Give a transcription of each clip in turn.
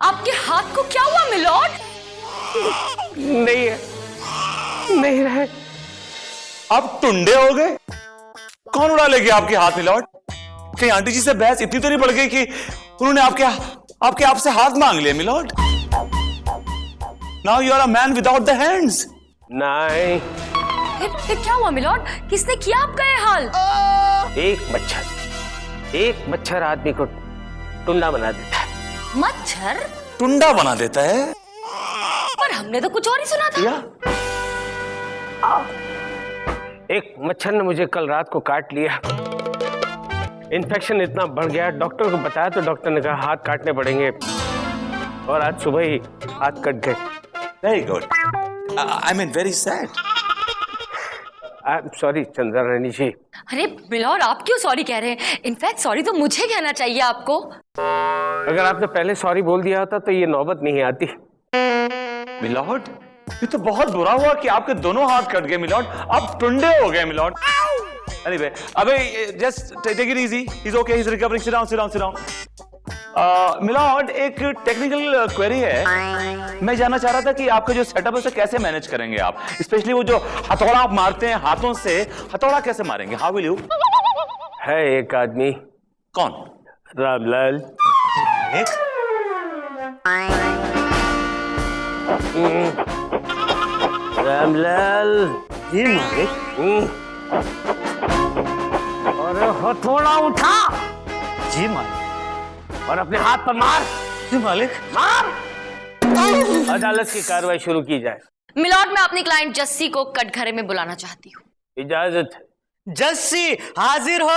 आपके हाथ को क्या हुआ मिलॉर्ड? नहीं है, नहीं रहे। आप टुंडे हो गए? कौन उड़ा ले गया आपके हाथ मिलॉर्ड? कहीं आंटी जी से बहस इतनी तो नहीं बढ़ गई कि उन्होंने आपके आपसे हाथ मांग लिया milord? Now you are a man without the hands. नहीं, फिर क्या हुआ मिलॉर्ड? किसने किया आपका ये हाल? एक मच्छर आदमी को टुंडा बना देता है। मच्छर टुंडा बना देता है? पर हमने तो कुछ और ही सुना था। एक मच्छर ने मुझे कल रात को काट लिया। इन्फेक्शन इतना बढ़ गया, डॉक्टर को बताया तो डॉक्टर ने कहा हाथ काटने पड़ेंगे, और आज सुबह ही हाथ कट गए। Very good. I mean very sad. I am sorry Chandra Rani ji. अरे मिलॉर्ड, आप क्यों सॉरी कह रहे हैं? इनफैक्ट सॉरी तो मुझे कहना चाहिए आपको। अगर आपने पहले सॉरी बोल दिया होता तो ये नौबत नहीं आती। मिलॉर्ड, ये तो बहुत बुरा हुआ कि आपके दोनों हाथ कट गए मिलॉर्ड। आप टुंडे हो गए मिलॉर्ड। Anyway, अबे just take it easy. He's okay. He's recovering. Sit down, sit down, sit down. Milord, एक टेक्निकल क्वेरी है। मैं जानना चाह रहा था कि आपका जो सेटअप है उसे कैसे मैनेज करेंगे आप? स्पेशली वो जो हथौड़ा आप मारते हैं हाथों से, हथौड़ा कैसे मारेंगे? How will you? है एक आदमी। कौन? रामलाल। एक? रामलाल ये मालिक? और हथौड़ा उठा जी मालिक। और अपने हाथ पर मार। जी मालिक। मार। अदालत की कार्रवाई शुरू की जाए। मिलॉर्ड, मैं अपनी क्लाइंट जस्सी को कटघरे में बुलाना चाहती हूँ। इजाजत है। जस्सी हाजिर हो।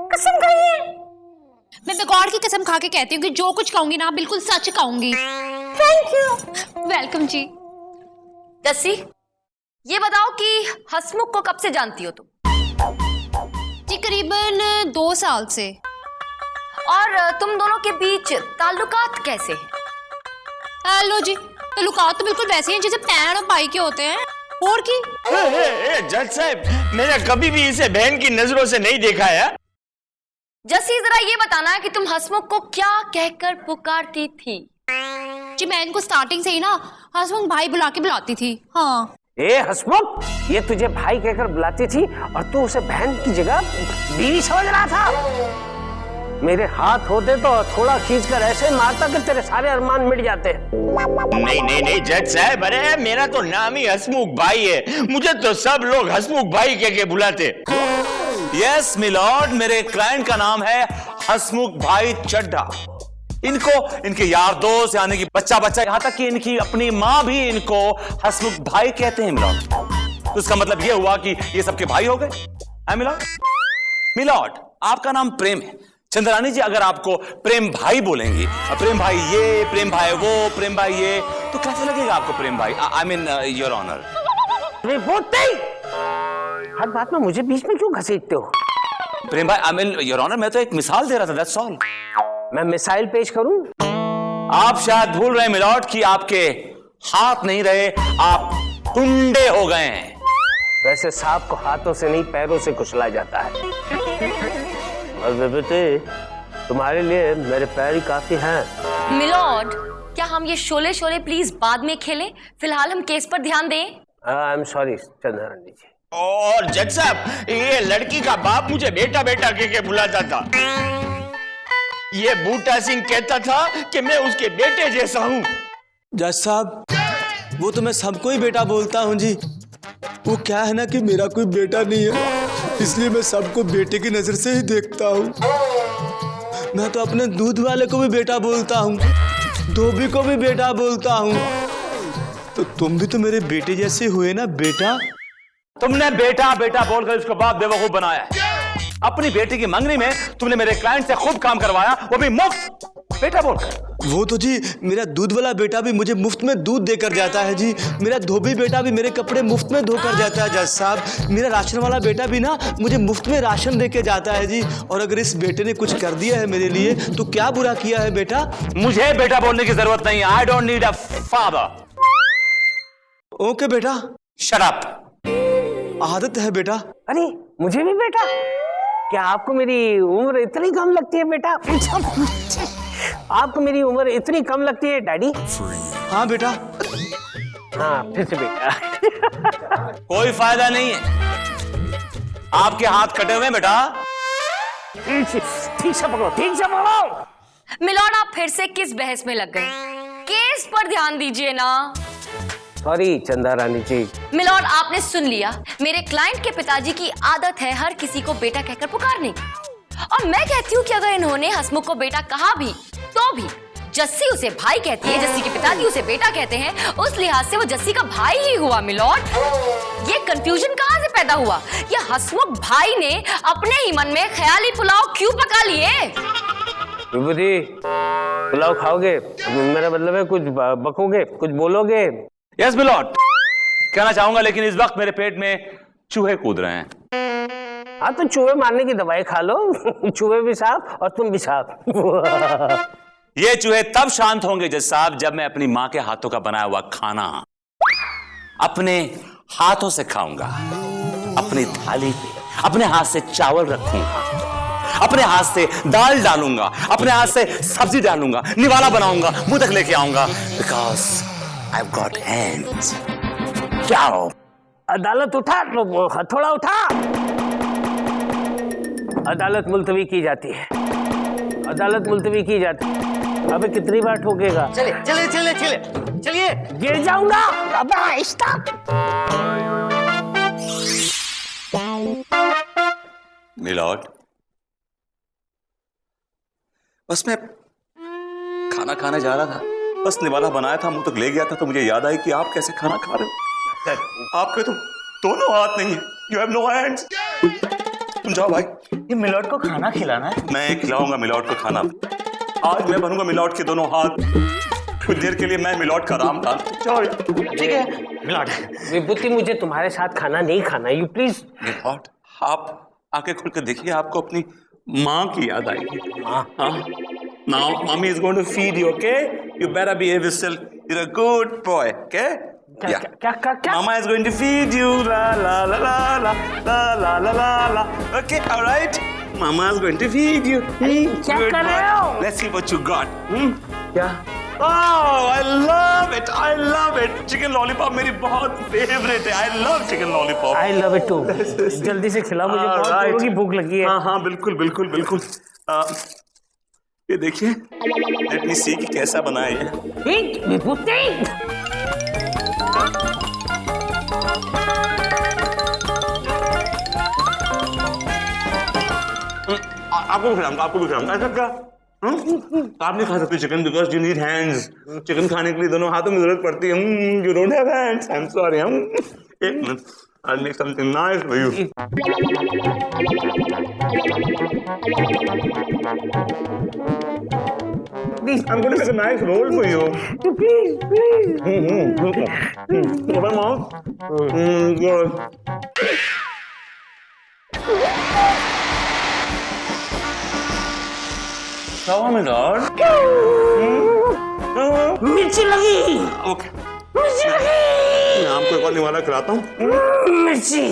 कसम खाइए। मैं गॉड की कसम खा के कहती हूँ कि जो कुछ कहूंगी ना बिल्कुल सच कहूंगी। Thank you. वेलकम जी। जस्सी, ये बताओ कि हसमुख को कब से जानती हो तुम? जी करीबन 2 साल से। और तुम दोनों के बीच ताल्लुकात कैसे हैं? हेलो जी, ताल्लुकात तो बिल्कुल वैसे हैं जैसे बहन और भाई के होते हैं। और की जज साहब, मैंने कभी भी इसे बहन की नजरों से नहीं देखा है। जस्सी, जरा ये बताना है कि तुम हसमुख को क्या कहकर पुकारती थी? जी मैं इनको स्टार्टिंग से ही ना हसमुख भाई बुला के बुलाती थी। हाँ। ए हसमुख, ये तुझे भाई कहकर बुलाती थी और तू उसे बहन की जगह बीवी समझ रहा था। मेरे हाथ होते तो थोड़ा खींचकर ऐसे मारता कि तेरे सारे अरमान मिट जाते। नहीं नहीं नहीं जज साहब, अरे मेरा तो नाम ही हसमुख भाई है, मुझे तो सब लोग हसमुख भाई कह के बुलाते। यस मिलॉर्ड, मेरे क्लाइंट का नाम है हसमुख भाई चड्ढा। इनको इनके यार दोस्त यानी कि बच्चा यहां तक कि इनकी अपनी मां भी इनको हसमुख भाई कहते हैं मिलॉर्ड। तो इसका मतलब यह हुआ कि ये सबके भाई हो गए। मिलॉर्ड, मिलॉर्ड आपका नाम प्रेम है। चंद्रानी जी अगर आपको प्रेम भाई बोलेंगी, प्रेम भाई ये, प्रेम भाई वो, प्रेम भाई ये, तो कैसे लगेगा आपको प्रेम भाई? I mean your honour. हर बात में मुझे बीच में क्यों घसीटते हो? प्रेम भाई, आई मीन योर ऑनर, मैं तो एक मिसाल दे रहा था, दैट्स ऑल। मैं मिसाइल पेश करूं? आप शायद भूल रहे हैं मिलॉर्ड कि आपके हाथ नहीं रहे, आप टुंडे हो गए हैं। वैसे सांप को हाथों से नहीं पैरों से कुचला जाता है। और बेटे, तुम्हारे लिए मेरे पैर ही काफी हैं। मिलॉर्ड, क्या हम ये शोले शोले प्लीज बाद में खेलें? फिलहाल हम केस पर ध्यान दें। आई एम सॉरी चंद्रा रानी जी। और जज साहब, ये लड़की का बाप मुझे बेटा बेटा कह के बुलाता था। ये बूटा सिंह कहता था कि मैं उसके बेटे जैसा हूँ। जज साहब, वो तो मैं सबको ही बेटा बोलता हूँ जी। वो क्या है ना कि मेरा कोई बेटा नहीं है, इसलिए मैं सबको बेटे की नजर से ही देखता हूँ। मैं तो अपने दूध वाले को भी बेटा बोलता हूँ, धोबी को भी बेटा बोलता हूँ। तो तुम भी तो मेरे बेटे जैसे हुए ना बेटा। तुमने बेटा बेटा बोलकर इसको बाप बेवकूफ बनाया है। अपनी बेटी की मंगनी में तुमने मेरे क्लाइंट से खूब काम करवाया, वो भी मुफ्त, बेटा बोलकर। वो तो जी मेरा दूध वाला बेटा भी मुझे मुफ्त में दूध देकर जाता है जी। मेरा धोबी बेटा भी मेरे कपड़े मुफ्त में धोकर जाता है जज साहब। मेरा राशन वाला बेटा भी ना मुझे मुफ्त में राशन देके जाता है जी। और अगर इस बेटे ने कुछ कर दिया है मेरे लिए तो क्या बुरा किया है बेटा? मुझे बेटा बोलने की जरूरत नहीं है। I don't need a father. Okay बेटा। Shut up. आदत है बेटा। अरे मुझे भी बेटा? क्या आपको मेरी उम्र इतनी कम लगती है बेटा? आपको मेरी उम्र इतनी कम लगती है डैडी? हाँ बेटा। हाँ फिर से बेटा। कोई फायदा नहीं है, आपके हाथ कटे हुए हैं बेटा। ठीक से पकड़ो, ठीक से पकड़ो। मिलॉर्ड, आप फिर से किस बहस में लग गए? केस पर ध्यान दीजिए ना। सॉरी चंदा रानी जी। मिलॉर्ड, आपने सुन लिया, मेरे क्लाइंट के पिताजी की आदत है हर किसी को बेटा कहकर पुकारने की। और मैं कहती हूँ कि अगर इन्होंने हसमुख को बेटा कहा भी तो भी जस्सी उसे भाई कहती है, जस्सी के पिताजी उसे बेटा कहते हैं, उस लिहाज से वो जस्सी का भाई ही हुआ। मिलॉर्ड, ये कंफ्यूजन कहाँ से पैदा हुआ? ये हसमुख भाई ने अपने ही मन में ख्याली पुलाव क्यों पका लिए? विभूति, पुलाव खाओगे? मेरा मतलब है कुछ बकोगे, कुछ बोलोगे? यस मिलॉर्ड, कहना चाहूंगा, लेकिन इस वक्त मेरे पेट में चूहे कूद रहे हैं। हाँ तो चूहे मारने की दवाई खा लो। चूहे भी साफ और तुम भी साफ। ये चूहे तब शांत होंगे जज साहब जब मैं अपनी मां के हाथों का बनाया हुआ खाना अपने हाथों से खाऊंगा, अपनी थाली पे अपने हाथ से चावल रखूंगा, अपने हाथ से दाल डालूंगा, अपने हाथ से सब्जी डालूंगा, निवाला बनाऊंगा, मुंह तक लेके आऊंगा, बिकॉज I've got hands. क्या हो? अदालत उठा, हथौड़ा उठा। अदालत मुलतवी की जाती है, अदालत मुलतवी की जाती है। अबे कितनी बार ठोकेगा? चले चले चले चले चलिए। गिर जाऊंगा। अबे स्टॉप। मिलॉर्ड, बस मैं खाना खाने जा रहा था, बस निवाला बनाया था, मुंह तक ले गया था, तो मुझे याद आई कि आप कैसे खाना खा रहे हो। आपके तो दोनों हाथ नहीं है, यू हैव नो हैंड्स। तुम जाओ भाई। ये मिलॉर्ड को खाना खिलाना है। मैं खिलाऊंगा मिलॉर्ड को खाना। आज मैं बनूंगा मिलॉर्ड के दोनों हाथ। कुछ देर के लिए मैं मिलॉर्ड का राम था। ठीक है मिलॉर्ड। विभूति, मुझे तुम्हारे साथ खाना नहीं खाना। You please. मिलॉर्ड, आप आंखें खोल कर देखिए, आपको अपनी माँ की याद आएगी। हाँ, now mommy is going to feed you, okay? You better behave yourself. You're a good boy, okay? Yeah. क्या? Mama is going to feed you, la la la la la la la la la la. Okay, all right. Mama is going to feed you. क्या Good कर रहे boy. हो? Let's see what you got. क्या? Oh, I love it. I love it. Chicken lollipop मेरी बहुत favorite है. I love chicken lollipop. I love it too. जल्दी से खिलाओ, मुझे बहुत जोरों की भूख लगी है। हाँ, बिल्कुल बिल्कुल बिल्कुल। ये देखिए, लेट मी सी कि कैसा बना है ये। विभूति, आपको भी खिलाऊंगा। ऐसा क्या? आप नहीं खा सकते chicken because you need hands. Chicken खाने के लिए दोनों हाथों में जरूरत पड़ती है। You don't have hands, I am sorry. एक minute, I'll make something nice for you. Please, I'm going to make a nice roll for you. Please. Open mouth. Good. How am I, Lord? मिर्ची लगी। Okay. मैं आपको एक और निवाला खिलाता हूँ। मिर्ची।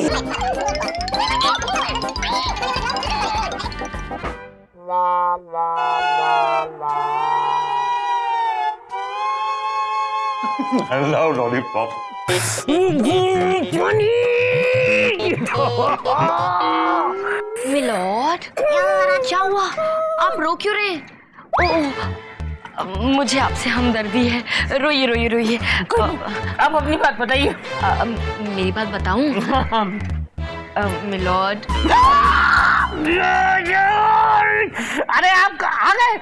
I love lollipop. मिलॉर्ड, क्या हुआ? आप रो क्यों रहे हैं? मुझे आपसे हमदर्दी है। रोइए रोइए रोइए। आप अपनी बात बताइए। मेरी बात बताऊं? मिलॉर्ड, अरे आप कहाँ गए?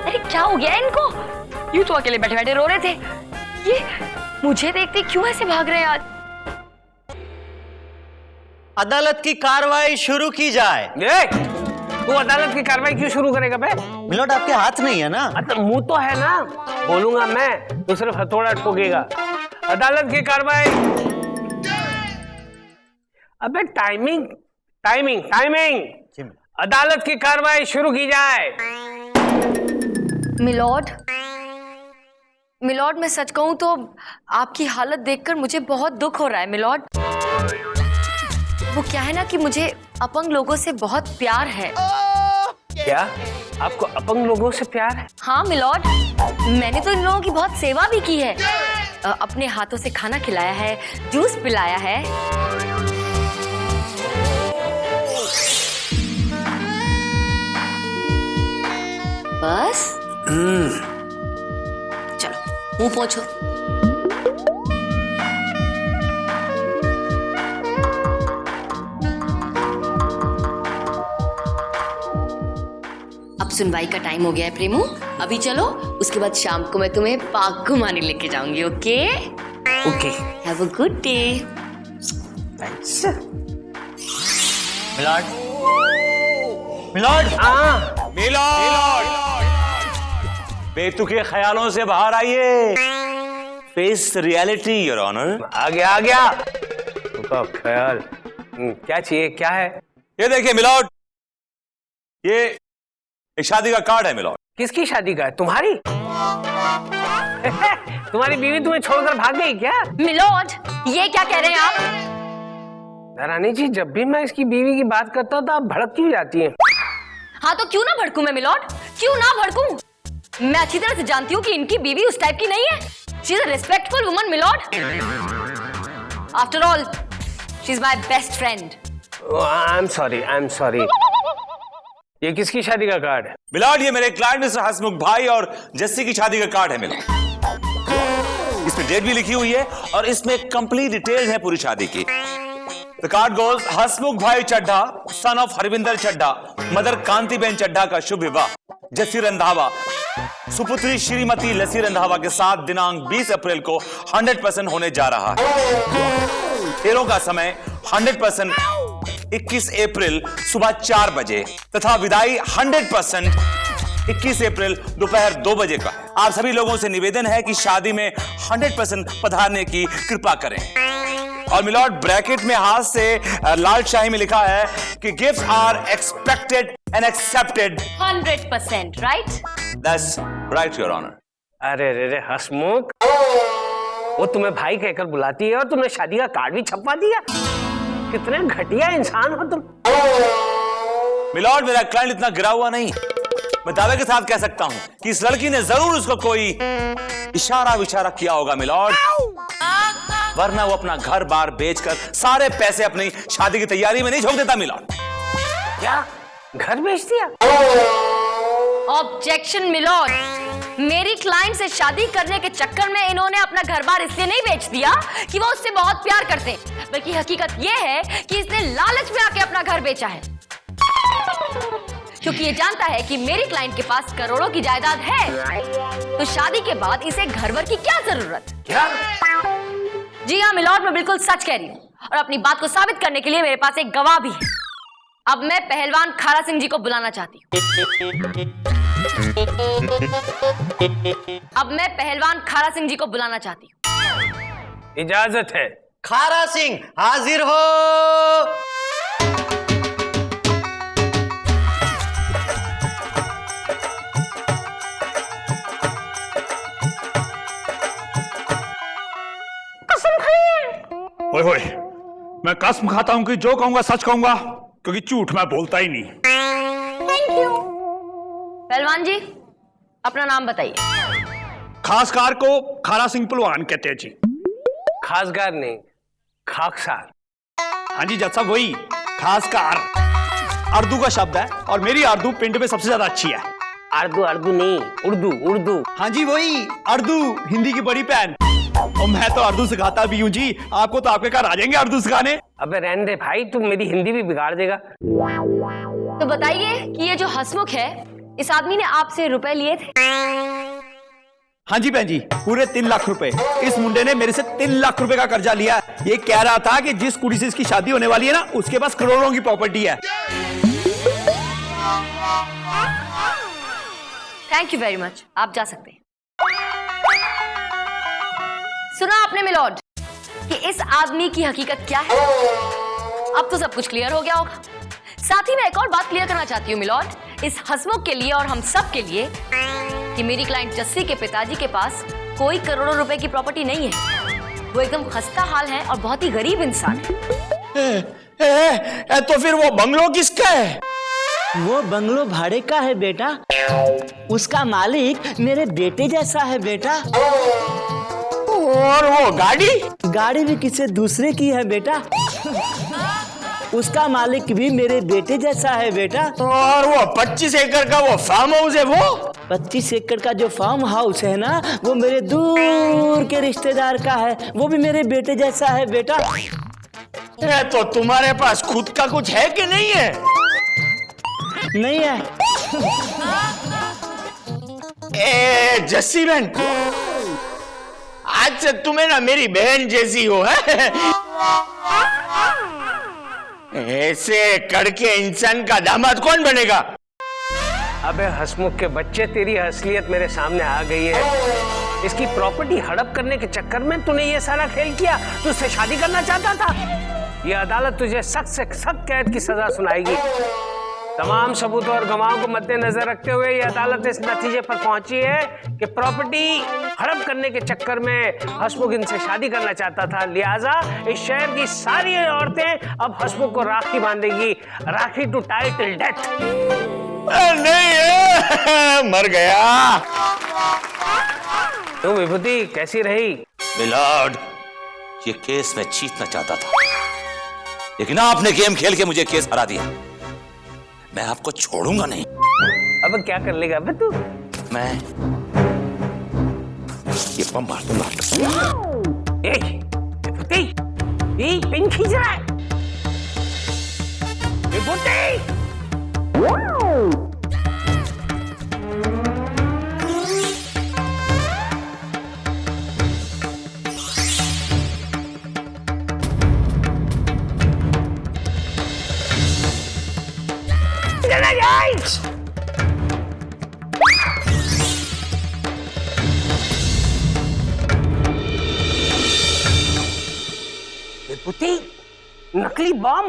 अरे क्या हो गया इनको? यूं तो अकेले बैठे बैठे रो रहे थे, ये मुझे देखते क्यों ऐसे भाग रहे हैं आज? अदालत की कार्रवाई शुरू की जाए। तू अदालत की कार्रवाई क्यों शुरू करेगा बे? मिलॉर्ड, आपके हाथ नहीं है ना। तो मुंह तो है ना, बोलूंगा मैं तो सिर्फ हथौड़ा ठोकेगा। अदालत की कार्रवाई। अबे टाइमिंग टाइमिंग टाइमिंग। अदालत की कार्रवाई शुरू की जाए। मिलॉर्ड, मिलॉर्ड, मैं सच कहूं तो आपकी हालत देखकर मुझे बहुत दुख हो रहा है मिलॉर्ड। वो क्या है ना कि मुझे अपंग लोगों से बहुत प्यार है। क्या आपको अपंग लोगों से प्यार है? हाँ मिलॉर्ड, मैंने तो इन लोगों की बहुत सेवा भी की है। अपने हाथों से खाना खिलाया है, जूस पिलाया है। बस चलो मुंह पोंछो। अब सुनवाई का टाइम हो गया है प्रेमू, अभी चलो, उसके बाद शाम को मैं तुम्हें पार्क घुमाने लेके जाऊंगी। Okay okay, have a good day. Thanks. Milord, milord, milord, बेतुके ख्यालों से बाहर आइए। Face reality your honour. आ गया उसका ख्याल। क्या चाहिए, क्या है? ये देखिए मिलॉर्ड, ये एक शादी का कार्ड है मिलॉर्ड। किसकी शादी का है? तुम्हारी? तुम्हारी बीवी तुम्हें छोड़कर भाग गई क्या? मिलॉर्ड, ये क्या कह रहे हैं आप? रानी जी, जब भी मैं इसकी बीवी की बात करता हूँ तो आप भड़क क्यों जाती हैं? हाँ तो क्यों ना भड़कूं मैं मिलॉर्ड, क्यों ना भड़कूं? मैं अच्छी तरह से जानती हूँ कि इनकी बीवी उस टाइप की नहीं है। She is a respectful woman milord. After all she is my best friend. I am sorry. ये किसकी शादी का कार्ड है? मिलॉर्ड, ये मेरे क्लाइंट मिस्टर हसमुख भाई और जस्सी की शादी का कार्ड है मिलॉर्ड। इसमें डेट भी लिखी हुई है और इसमें कंप्लीट डिटेल है पूरी शादी की। The card goes, हसमुख भाई Chaddha, son of Harvinder Chaddha, mother Kantiben Chaddha का शुभ विवाह जस्सी रंधावा सुपुत्री श्रीमती लसी रंधावा के साथ दिनांक 20 अप्रैल को 100% होने जा रहा है। फेरों का समय 100% 21 अप्रैल सुबह 4 बजे तथा विदाई 100% 21 अप्रैल दोपहर 2 बजे का है। आप सभी लोगों से निवेदन है कि शादी में 100% पधारने की कृपा करें। और मिलॉर्ड, ब्रैकेट में हाथ से लाल शाही में लिखा है कि gifts are expected and accepted 100%, right? That's right your honour. अरे रे हसमुख, वो तुम्हें भाई कहकर बुलाती है और तुमने शादी का कार्ड भी छपवा दिया। कितने घटिया इंसान हो तुम। मिलॉर्ड, मेरा क्लाइंट इतना गिरा हुआ नहीं। मैं दावे के साथ कह सकता हूं कि इस लड़की ने जरूर उसको कोई इशारा विचारा किया होगा मिलॉर्ड, वरना वो अपना घर बार बेचकर सारे पैसे अपनी शादी की तैयारी में नहीं झोंक देता मिलॉर्ड। क्या घर बेच दिया? ऑब्जेक्शन मिलॉर्ड, मेरी क्लाइंट से शादी करने के चक्कर में इन्होंने अपना घर बार इसलिए नहीं बेच दिया कि वो उससे बहुत प्यार करते हैं, बल्कि हकीकत ये है कि इसने लालच में आके अपना घर बेचा है, क्योंकि ये जानता है कि मेरी क्लाइंट के पास करोड़ों की जायदाद है, तो शादी के बाद इसे घर भर की क्या जरूरत? क्या? जी हाँ मिलॉर्ड, मैं बिल्कुल सच कह रही हूँ और अपनी बात को साबित करने के लिए मेरे पास एक गवाह भी है। अब मैं पहलवान खारा सिंह जी को बुलाना चाहती हूँ। इजाजत है। खारा सिंह हाजिर हो। ओए होए, मैं कसम खाता हूं कि जो कहूंगा सच कहूंगा, क्योंकि झूठ मैं बोलता ही नहीं। पहलवान जी, अपना नाम बताइए। खासकार को खारा सिंह पहलवान कहते हैं जी। खासगार नहीं, खाकसार। हाँ जी जज साहब, वही खासकार अर्दू का शब्द है और मेरी अर्दू पिंड में सबसे ज्यादा अच्छी है। अर्दू नहीं, उर्दू। हाँ जी वही अर्दू, हिंदी की बड़ी बहन। और मैं तो अर्दू सिखाता भी हूँ जी। आपको तो आपके घर आ जाएंगे अर्दू सिखाने। अबे रहने दे भाई, तुम मेरी हिंदी भी बिगाड़ देगा। तो बताइए कि ये जो हसमुख है, इस आदमी ने आपसे रुपए लिए थे? हाँ जी बहन जी, पूरे 3 लाख रुपए। इस मुंडे ने मेरे से 3 लाख रुपए का कर्जा लिया। ये कह रहा था कि जिस कुड़ी से इसकी शादी होने वाली है ना, उसके पास करोड़ों की प्रॉपर्टी है। थैंक यू वेरी मच, आप जा सकते हैं। सुना आपने मिलॉर्ड कि इस आदमी की हकीकत क्या है? अब तो सब कुछ क्लियर हो गया होगा। साथ ही मैं एक और बात क्लियर करना चाहती हूँ मिलॉर्ड, इस हसमुख के लिए और हम सब के लिए, कि मेरी क्लाइंट जस्सी के पिताजी के पास कोई करोड़ों रुपए की प्रॉपर्टी नहीं है। वो एकदम खस्ता हाल है और बहुत ही गरीब इंसान है। तो फिर वो बंगलो किसका है? वो बंगलो भाड़े का है बेटा। उसका मालिक मेरे बेटे जैसा है बेटा। और वो गाड़ी? गाड़ी भी किसी दूसरे की है बेटा। उसका मालिक भी मेरे बेटे जैसा है बेटा। और वो 25 एकड़ का वो फार्म हाउस है, वो 25 एकड़ का जो फार्म हाउस है ना, वो मेरे दूर के रिश्तेदार का है। वो भी मेरे बेटे जैसा है बेटा। तो तुम्हारे पास खुद का कुछ है कि नहीं है? नहीं है। जस्सी बहन, आज से तुम्हें ना मेरी बहन जैसी हो है। ऐसे करके इंसान का दामाद कौन बनेगा? अबे हसमुख के बच्चे, तेरी असलियत मेरे सामने आ गई है। इसकी प्रॉपर्टी हड़प करने के चक्कर में तूने ये सारा खेल किया। तू उससे शादी करना चाहता था। ये अदालत तुझे सख्त से सख्त कैद की सजा सुनाएगी। तमाम सबूतों और गवाहों को मद्देनजर रखते हुए ये अदालत इस नतीजे पर पहुंची है कि प्रॉपर्टी हड़प करने के चक्कर में हसमुख इनसे शादी करना चाहता था। लिहाजा इस शहर की सारी औरतें अब हसमुख को राखी बांधेगी। राखी टू टाई टिल डेथ। नहीं, मर गया। तुम विभूति कैसी रही? मिलॉर्ड, ये केस मैं जीतना चाहता था, लेकिन आपने गेम खेल के मुझे केस हरा दिया। मैं आपको छोड़ूंगा नहीं। अब क्या कर लेगा बे तू? मैं ये बम मार दूंगा। विभूति, ये पिन खींच रहा है। विभूति, विभूति, नकली बम।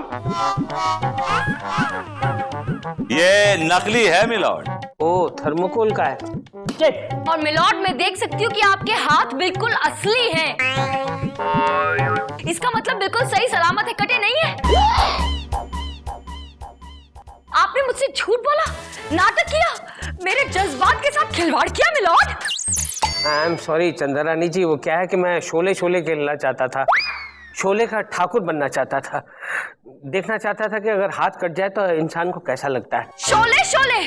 ये नकली है मिलॉर्ड। ओ, थर्मोकोल का है। और मिलॉर्ड, मैं देख सकती हूँ कि आपके हाथ बिल्कुल असली हैं। इसका मतलब बिल्कुल सही सलामत है, कटे नहीं है। आपने मुझसे झूठ बोला, नाटक किया, मेरे जज्बात के साथ खिलवाड़ किया milord. I am sorry Chandrani ji, वो क्या है कि मैं शोले शोले खेलना चाहता था। शोले का ठाकुर बनना चाहता था। देखना चाहता था कि अगर हाथ कट जाए तो इंसान को कैसा लगता है। शोले शोले,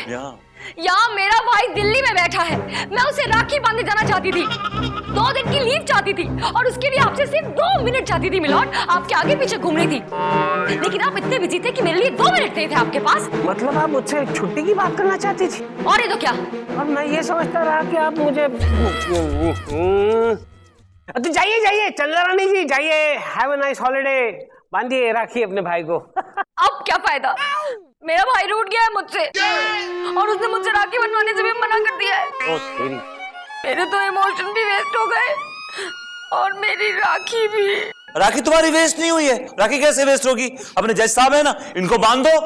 यहाँ मेरा भाई दिल्ली में बैठा है। मैं उसे राखी बांधने जाना चाहती थी। 2 दिन की लीव चाहती थी और उसके लिए आपसे सिर्फ 2 मिनट चाहती थी मिलॉर्ड। आपके आगे पीछे घूम रही थी, लेकिन आप इतने बिजी थे कि मेरे लिए 2 मिनट नहीं थे आपके पास। मतलब आप मुझसे छुट्टी की बात करना चाहती थी? और ये तो क्या, और मैं ये समझता रहा कि आप मुझे तो जाइए जाइए चंद्रानी जी, जाइए। Have a nice holiday. बांधिए राखी अपने भाई को। अब क्या फायदा, मेरा भाई रूठ गया है मुझसे और उसने मुझसे राखी बनवाने से भी मना कर दिया है। ओ तेरी, मेरे तो इमोशन भी वेस्ट हो गए और मेरी राखी भी। राखी तुम्हारी वेस्ट नहीं हुई है। राखी कैसे वेस्ट होगी? अपने जज साहब है ना, इनको बांध दो।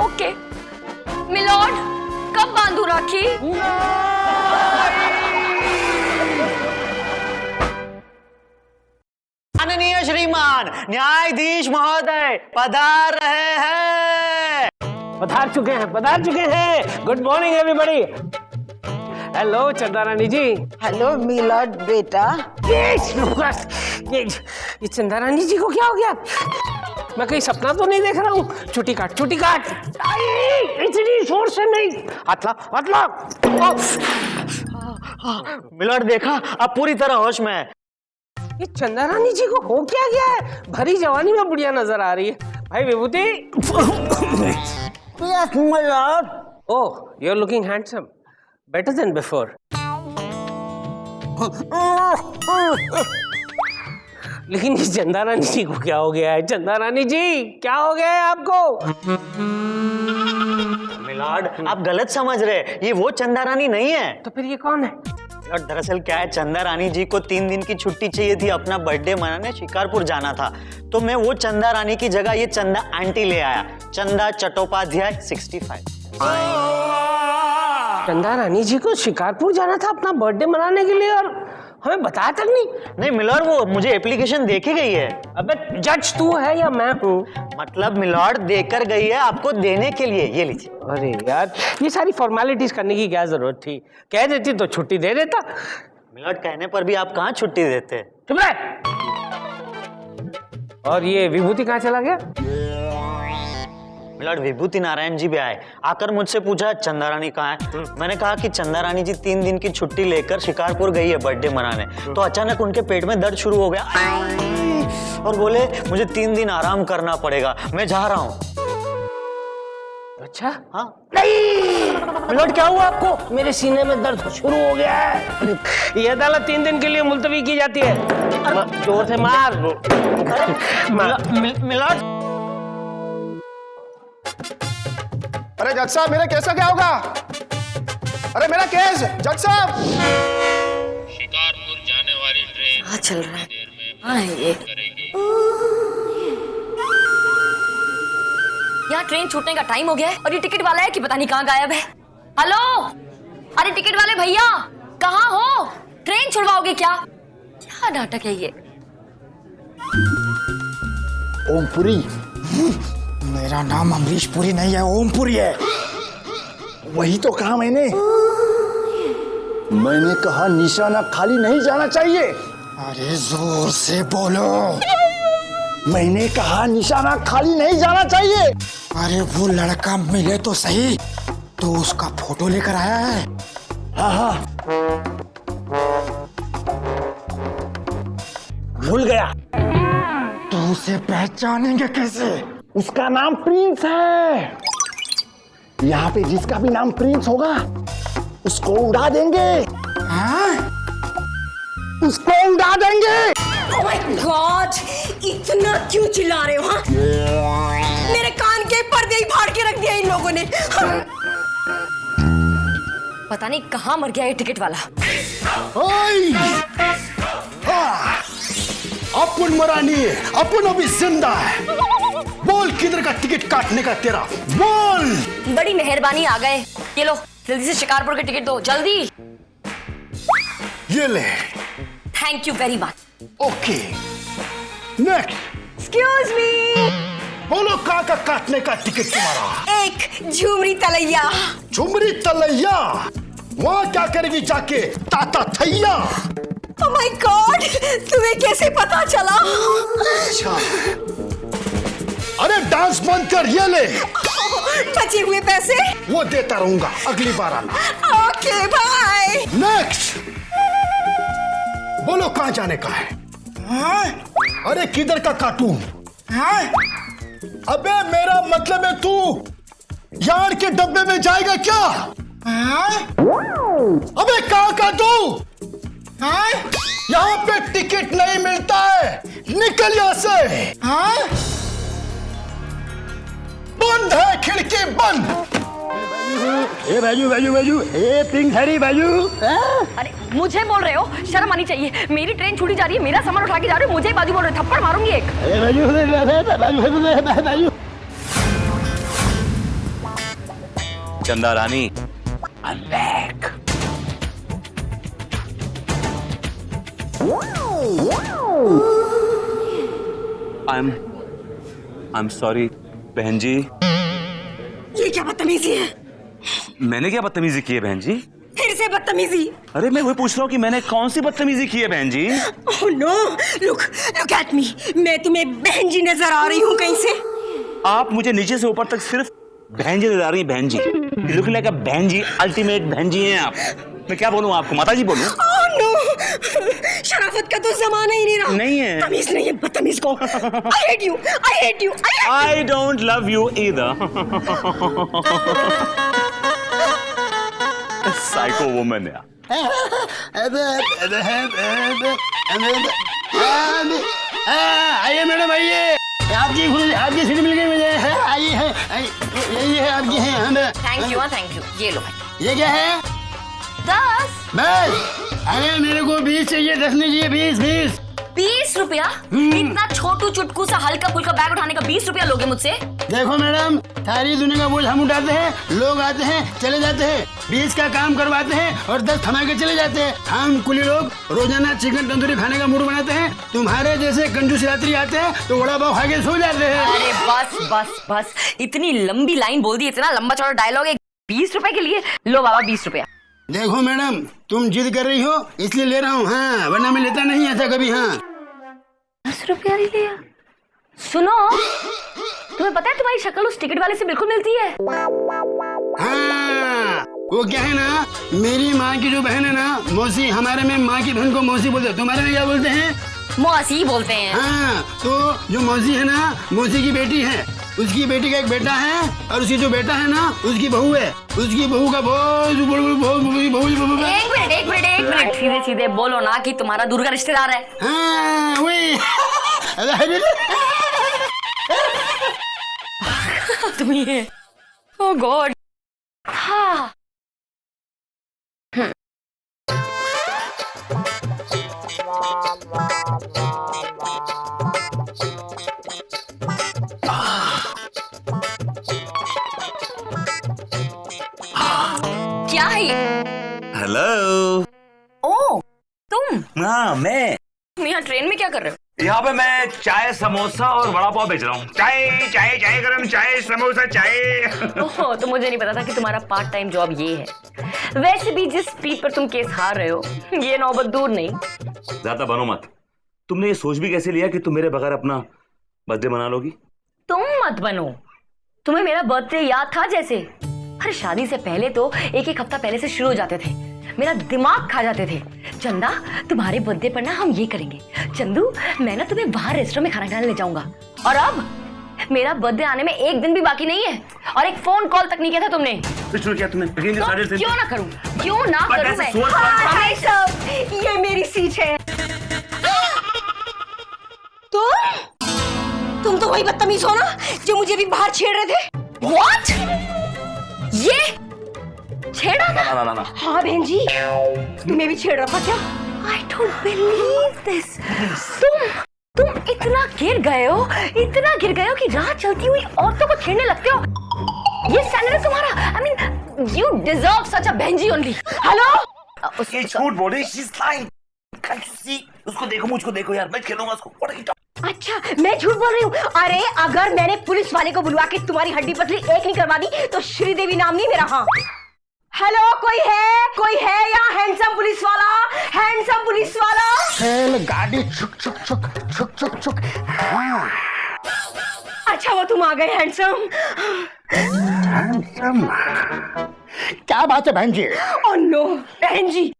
ओके मिलॉर्ड, कब बांधू राखी? माननीय श्रीमान न्यायाधीश महोदय पधार रहे हैं। पधार चुके हैं। Good morning everybody. Hello Chandrani ji. Hello milord बेटा। ये चंद्रानी जी को क्या हो गया? मैं कहीं सपना तो नहीं देख रहा हूँ? छुट्टी काट। इतनी जोर से नहीं। हाथ ला। मिलॉर्ड देखा, आप पूरी तरह होश में है। ये चंद्रानी जी को हो क्या गया है? भरी जवानी में बुढ़िया नजर आ रही है। भाई Vibhuti. Yes milord. Oh, you are looking handsome, better than before. लेकिन ये चंद्रानी जी को क्या हो गया है? चंद्रानी जी क्या हो गया है आपको? मिलॉर्ड आप गलत समझ रहे, ये वो चंदा रानी नहीं है। तो फिर ये कौन है? और दरअसल क्या है, चंदा रानी जी को 3 दिन की छुट्टी चाहिए थी, अपना बर्थडे मनाने शिकारपुर जाना था। तो मैं वो चंदा रानी की जगह ये चंदा आंटी ले आया। चंदा चट्टोपाध्याय 65। चंदा रानी जी को शिकारपुर जाना था अपना बर्थडे मनाने के लिए और हमें बताया तक नहीं। नहीं मिलॉर्ड, वो मुझे एप्लीकेशन देके गई है। अबे जज तू है या मैं हूँ? मतलब मिलॉर्ड देकर गई है आपको देने के लिए, ये लीजिए। अरे यार, ये सारी फॉर्मेलिटीज करने की क्या जरूरत थी? कह देती तो छुट्टी दे देता। मिलॉर्ड कहने पर भी आप कहाँ छुट्टी देते? चुप रह। और ये विभूति कहाँ चला गया? मिलॉर्ड विभूति नारायण जी भी आए, आकर मुझसे पूछा चंदा रानी कहाँ है। मैंने कहा कि चंदा रानी जी 3 दिन की छुट्टी लेकर शिकारपुर गई है बर्थडे मनाने। तो अचानक उनके पेट में दर्द शुरू हो गया और बोले मुझे 3 दिन आराम करना पड़ेगा, मैं जा रहा हूँ। अच्छा? हाँ। नहीं मिलॉर्ड, क्या हुआ आपको? मेरे सीने में दर्द शुरू हो गया है। ये अदालत 3 दिन के लिए मुलतवी की जाती है। जोर से मार। मिलॉर्ड, अरे जज साहब, मेरा केस का क्या होगा? अरे मेरा केस, जज साहब। शिकारपुर जाने वाली ट्रेन हाँ चल रहा है। हाँ ये यहाँ ट्रेन छूटने का टाइम हो गया है और ये टिकट वाला है कि पता नहीं कहाँ गायब है। हेलो, अरे टिकट वाले भैया कहाँ हो? ट्रेन छुड़वाओगे क्या? क्या नाटक है ये? ओमपुरी, मेरा नाम अमरीश पुरी नहीं है, ओमपुरी है। वही तो कहा मैंने कहा निशाना खाली नहीं जाना चाहिए। अरे जोर से बोलो। मैंने कहा निशाना खाली नहीं जाना चाहिए। अरे वो लड़का मिले तो सही, तो उसका फोटो लेकर आया है। हाँ, भूल गया। तो उसे पहचानेंगे कैसे? उसका नाम प्रिंस है। यहाँ पे जिसका भी नाम प्रिंस होगा उसको उड़ा देंगे। हाँ? उसको उड़ा देंगे। Oh my God! इतना क्यों चिल्ला रहे हो? हाँ? मेरे कान के पर्दे ही फाड़ के रख दिया इन लोगों ने। पता नहीं कहाँ मर गया ये टिकट वाला। अपन मरा नहीं है, अपन अभी जिंदा है। बोल किधर का टिकट काटने का तेरा? बोल। बड़ी मेहरबानी, आ गए। ये लो, जल्दी से शिकारपुर के टिकट दो, जल्दी। ये ले। Thank you very much. Okay, next. Excuse me! बोलो कहाँ का काटने का टिकट तुम्हारा? एक झुमरी तलैया। झुमरी तलैया? वहाँ क्या करेगी जाके ताता थैया? Oh my God! तुम्हें कैसे पता चला? अच्छा, अरे डांस बंद कर, ये ले। बचे हुए पैसे वो देता रहूंगा, अगली बार आना। Okay bye. नेक्स्ट। बोलो कहाँ जाने का है? हाँ? अरे किधर का काटूं? हाँ? अबे मेरा मतलब है तू यार्ड के डब्बे में जाएगा क्या? हाँ? अबे कहाँ काटूं? हाँ? यहाँ पे टिकट नहीं मिलता है, निकल यहाँ से। हाँ? बंद है खिड़की, बंद। ए बाजू, ए पिंक हरी बाजू। अरे मुझे बोल रहे हो? शर्म आनी चाहिए। मेरी ट्रेन छूटी जा रही है, मेरा सामान उठा के जा रहे हो, मुझे बाजू बोल रहे हो? थप्पड़ मारूंगी एक। बाजू। चंदा रानी, I'm back. I'm sorry, बहन जी। ये क्या बदतमीजी है? मैंने क्या बदतमीजी की है बहन जी? फिर से बदतमीजी? अरे मैं वही पूछ रहा हूँ कि मैंने कौन सी बदतमीजी की है बहन जी? Oh no! Look at me. मैं तुम्हें बहन जी नजर आ रही हूँ कहीं से? आप मुझे नीचे से ऊपर तक सिर्फ बहन जी नजर आ रही हैं, बहन जी। लुक लाइक अ बहन जी, अल्टीमेट बहन जी हैं आप। मैं क्या बोलूँ आपको, माता जी बोलूँ? Oh no! शराफत का तो जमाना ही नहीं रहा। नहीं है। तमीज नहीं है बदतमीज को। I hate you. I don't love you either. Psycho woman यार। आइए मैडम, आइए। आपकी सीट मिल गई मुझे। आइए, यही है आपकी है। Thank you. ये लो भाई। ये क्या है? 10। बस। अरे मेरे को 20 चाहिए, 10 नहीं चाहिए, 20। 20 रुपया? इतना छोटू चुटकू सा हल्का फुल्का बैग उठाने का 20 रुपया लोगे मुझसे? देखो मैडम, सारी दुनिया का बोझ हम उठाते हैं, लोग आते हैं चले जाते हैं, 20 का काम करवाते हैं और 10 थमा के चले जाते हैं। हम कुली लोग रोजाना चिकन तंदूरी खाने का मूड बनाते हैं, तुम्हारे जैसे कंजूस यात्री आते हैं तो वड़ा पाव खा के सो जाते हैं। अरे बस बस बस, इतनी लंबी लाइन बोल दी, इतना लंबा चौड़ा डायलॉग है 20 रुपए के लिए। लो बाबा 20 रुपया। देखो मैडम, तुम जिद कर रही हो इसलिए ले रहा हूँ, हाँ, वरना मैं लेता नहीं ऐसा कभी। हाँ 10 रुपया ही लिया। सुनो, तुम्हें पता है तुम्हारी शक्ल उस टिकट वाले से बिल्कुल मिलती है। हाँ, वो क्या है ना, मेरी माँ की जो बहन है ना, मौसी, हमारे में माँ की बहन को मौसी बोलते हैं, तुम्हारे में क्या बोलते हैं? मौसी बोलते हैं। हाँ, तो जो मौसी है ना, मौसी की बेटी है, उसकी बेटी का एक बेटा है और उसकी जो बेटा है ना, उसकी बहू है, उसकी बहू का एक मिनट सीधे सीधे बोलो ना कि तुम्हारा दूर का रिश्तेदार है। हाँ, वही। तुम ये, ओह गॉड। हाँ क्या है ये? हेलो। ओ तुम? हाँ मैं। तुम यहाँ ट्रेन में क्या कर रहे हो? यहाँ पे मैं चाय समोसा और वड़ा पाव बेच रहा हूँ। चाय चाय चाय गरम चाय समोसा चाय। ओह, तो मुझे नहीं पता था कि तुम्हारा पार्ट टाइम जॉब ये है। वैसे भी जिस स्पीड पर तुम केस हार रहे हो, ये नौबत दूर नहीं। ज्यादा बनो मत। तुमने ये सोच भी कैसे लिया कि तुम मेरे बगैर अपना बर्थडे मना लोगी? तुम मत बनो। तुम्हें मेरा बर्थडे याद था जैसे? अरे शादी से पहले तो एक हफ्ता पहले से शुरू हो जाते थे, मेरा दिमाग खा जाते थे। चंदा, तुम्हारे बर्थडे पर ना हम ये करेंगे। चंदू, मैं ना तुम्हें बाहर रेस्टोरेंट में खाना खाने ले जाऊंगा। और अब मेरा बर्थडे आने में एक दिन भी बाकी नहीं है और एक फोन कॉल तक नहीं किया था तुमने। क्या तुमने तो क्यों ना करूं मैं? हाय सब, ये मेरी सीट है। तुम तो वही बदतमीज हो ना जो मुझे भी बाहर छेड़ रहे थे। What? ये छेड़ा था? ना। हाँ बहन जी, तुम्हें भी छेड़ रहा था क्या? I don't believe this. तुम इतना गिर गए हो कि राह चलती हुई औरतों को छेड़ने लगते हो। ये स्टैंडर्ड है तुम्हारा? I mean, you deserve such a Benji only. Hello? ये झूठ बोल रही है। She's lying. Can't you see? उसको देखो, मुझको देखो यार, मैं खेलूंगा उसको। What are you talking? अच्छा, मैं झूठ बोल रही हूँ? अरे अगर मैंने पुलिस वाले को बुलवा के तुम्हारी हड्डी पसली एक नहीं करवा दी तो श्रीदेवी नाम नहीं मेरा। हाँ हेलो, कोई है यहाँ? हैंडसम पुलिस वाला? चल गाड़ी छुक। हाँ। अच्छा वो तुम आ गए हैंडसम। क्या बात है बहन जी? ओह नो बहन जी,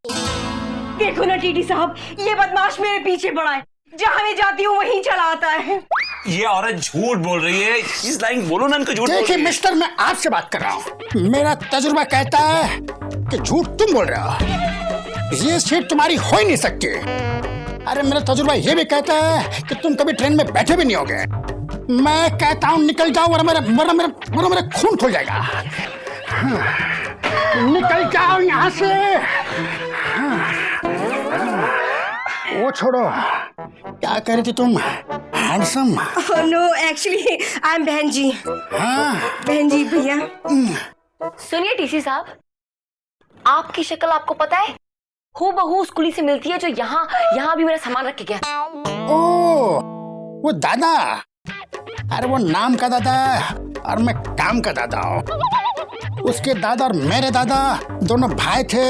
देखो ना टीटी साहब, ये बदमाश मेरे पीछे पड़ा है, जहाँ मैं जाती हूँ वहीं चला आता है। ये औरत झूठ बोल रही है। She's lying. बोलो ना इनको झूठ बोल रही है। देखिए मिस्टर, मैं आपसे बात कर रहा हूँ। मेरा तजुर्बा कहता है कि झूठ तुम बोल रहे हो, ये सीट तुम्हारी हो ही नहीं सकती। अरे मेरा तजुर्बा ये भी कहता है कि तुम कभी ट्रेन में बैठे भी नहीं होगे। मैं कहता हूँ निकल जाओ वरना मेरा खून खुल जाएगा। निकल जाओ यहाँ से। वो छोड़ो, क्या कह रही थी तुम? Handsome? No actually I am बहन जी। हाँ बहन जी भैया। सुनिए टीसी साहब, आपकी शक्ल आपको पता है हूबहू उस कुली से मिलती है जो यहाँ भी मेरा सामान रख के गया। ओ, वो दादा। अरे वो नाम का दादा और मैं काम का दादा हूँ। उसके दादा और मेरे दादा दोनों भाई थे।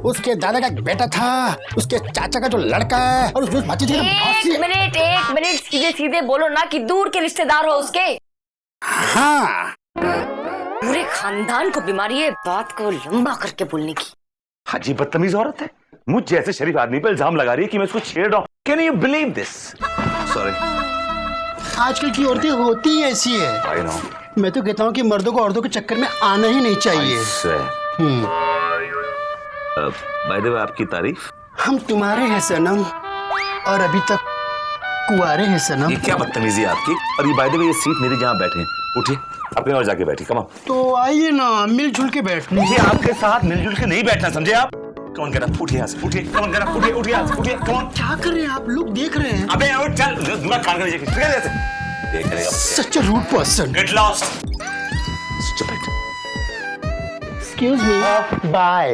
उसके दादा का एक बेटा था, उसके चाचा का जो लड़का है और उस भतीजे एक मिनट सीधे सीधे बोलो ना कि दूर के रिश्तेदार हो उसके। हाँ, पूरे खानदान को बीमारी है बात को लंबा करके बोलने की। हाजी बदतमीज औरत है, मुझ जैसे शरीफ आदमी पे इल्जाम लगा रही है कि मैं उसको छेड़ रहा हूँ। Can you believe this? Sorry, आजकल की औरतें होती ही ऐसी है। I know. मैं तो कहता हूँ कि मर्दों को औरतों के चक्कर में आना ही नहीं चाहिए। बाय द वे, आपकी तारीफ? हम तुम्हारे हैं सनम और अभी तक कुंवारे हैं सनम। ये क्या बदतमीजी है आपकी? और ये बाय द वे, ये सीट मेरी जहाँ बैठे हैं, उठिए अपने और जाके बैठिए। Come on. तो आइए ना, मिलजुल के बैठने। मुझे आपके साथ मिलजुल के नहीं बैठना, समझे आप? कौन कह रहा? उठिए यहाँ से, उठिए। कौन कह रहा? उठिए यहाँ से, उठिए। कौन? क्या कर रहे हैं आप लोग? देख रहे हैं। अबे उठ, चल दूंगा कान का नीचे। Such a rude person. Get lost. Stupid. Excuse me. Bye.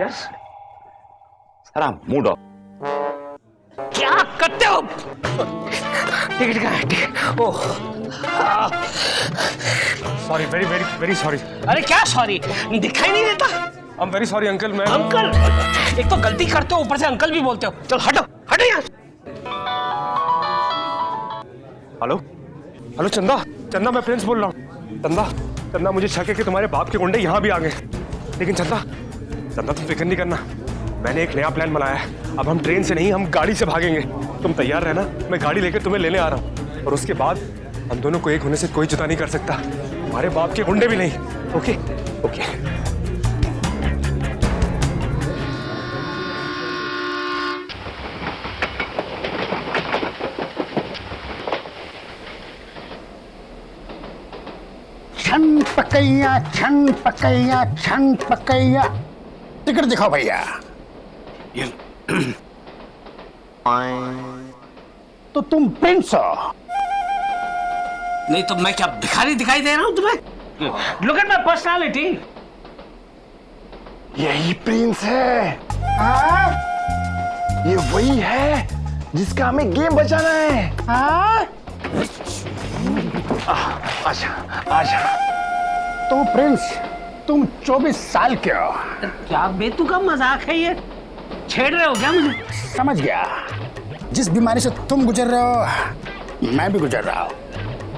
Yes आराम, मूड ऑफ। क्या करते हो? टिकट का है। Oh sorry, very very very sorry. अरे क्या सॉरी, दिखाई नहीं देता? I am very sorry uncle. मैं अंकल, एक तो गलती करते हो, ऊपर से अंकल भी बोलते हो। चल हटो हटो यहाँ। हेलो हेलो चंदा, चंदा मैं प्रिंस बोल रहा हूँ। चंदा चंदा मुझे शक है कि तुम्हारे बाप के गुंडे यहाँ भी आ गए। लेकिन चंदा चंदा तुम फिक्र नहीं करना, मैंने एक नया प्लान बनाया है। अब हम ट्रेन से नहीं, हम गाड़ी से भागेंगे। तुम तैयार रहना, मैं गाड़ी लेकर तुम्हें लेने आ रहा हूँ। और उसके बाद हम दोनों को एक होने से कोई जुदा नहीं कर सकता, हमारे बाप के गुंडे भी नहीं। Okay okay. छन पकैया छन पकैया छन पकैया। टिकट दिखाओ भैया। तो तुम प्रिंस हो? नहीं तो मैं क्या भिखारी दिखाई दे रहा हूँ तुम्हें? Look at my personality. यही प्रिंस है। हाँ? ये वही है जिसका हमें गेम बचाना है। हाँ? आजा आजा। तो प्रिंस तुम 24 साल के हो। क्या बेतुका मजाक है ये? छेड़ रहे हो क्या मुझे? समझ गया, जिस बीमारी से तुम गुजर रहे हो मैं भी गुजर रहा हूँ।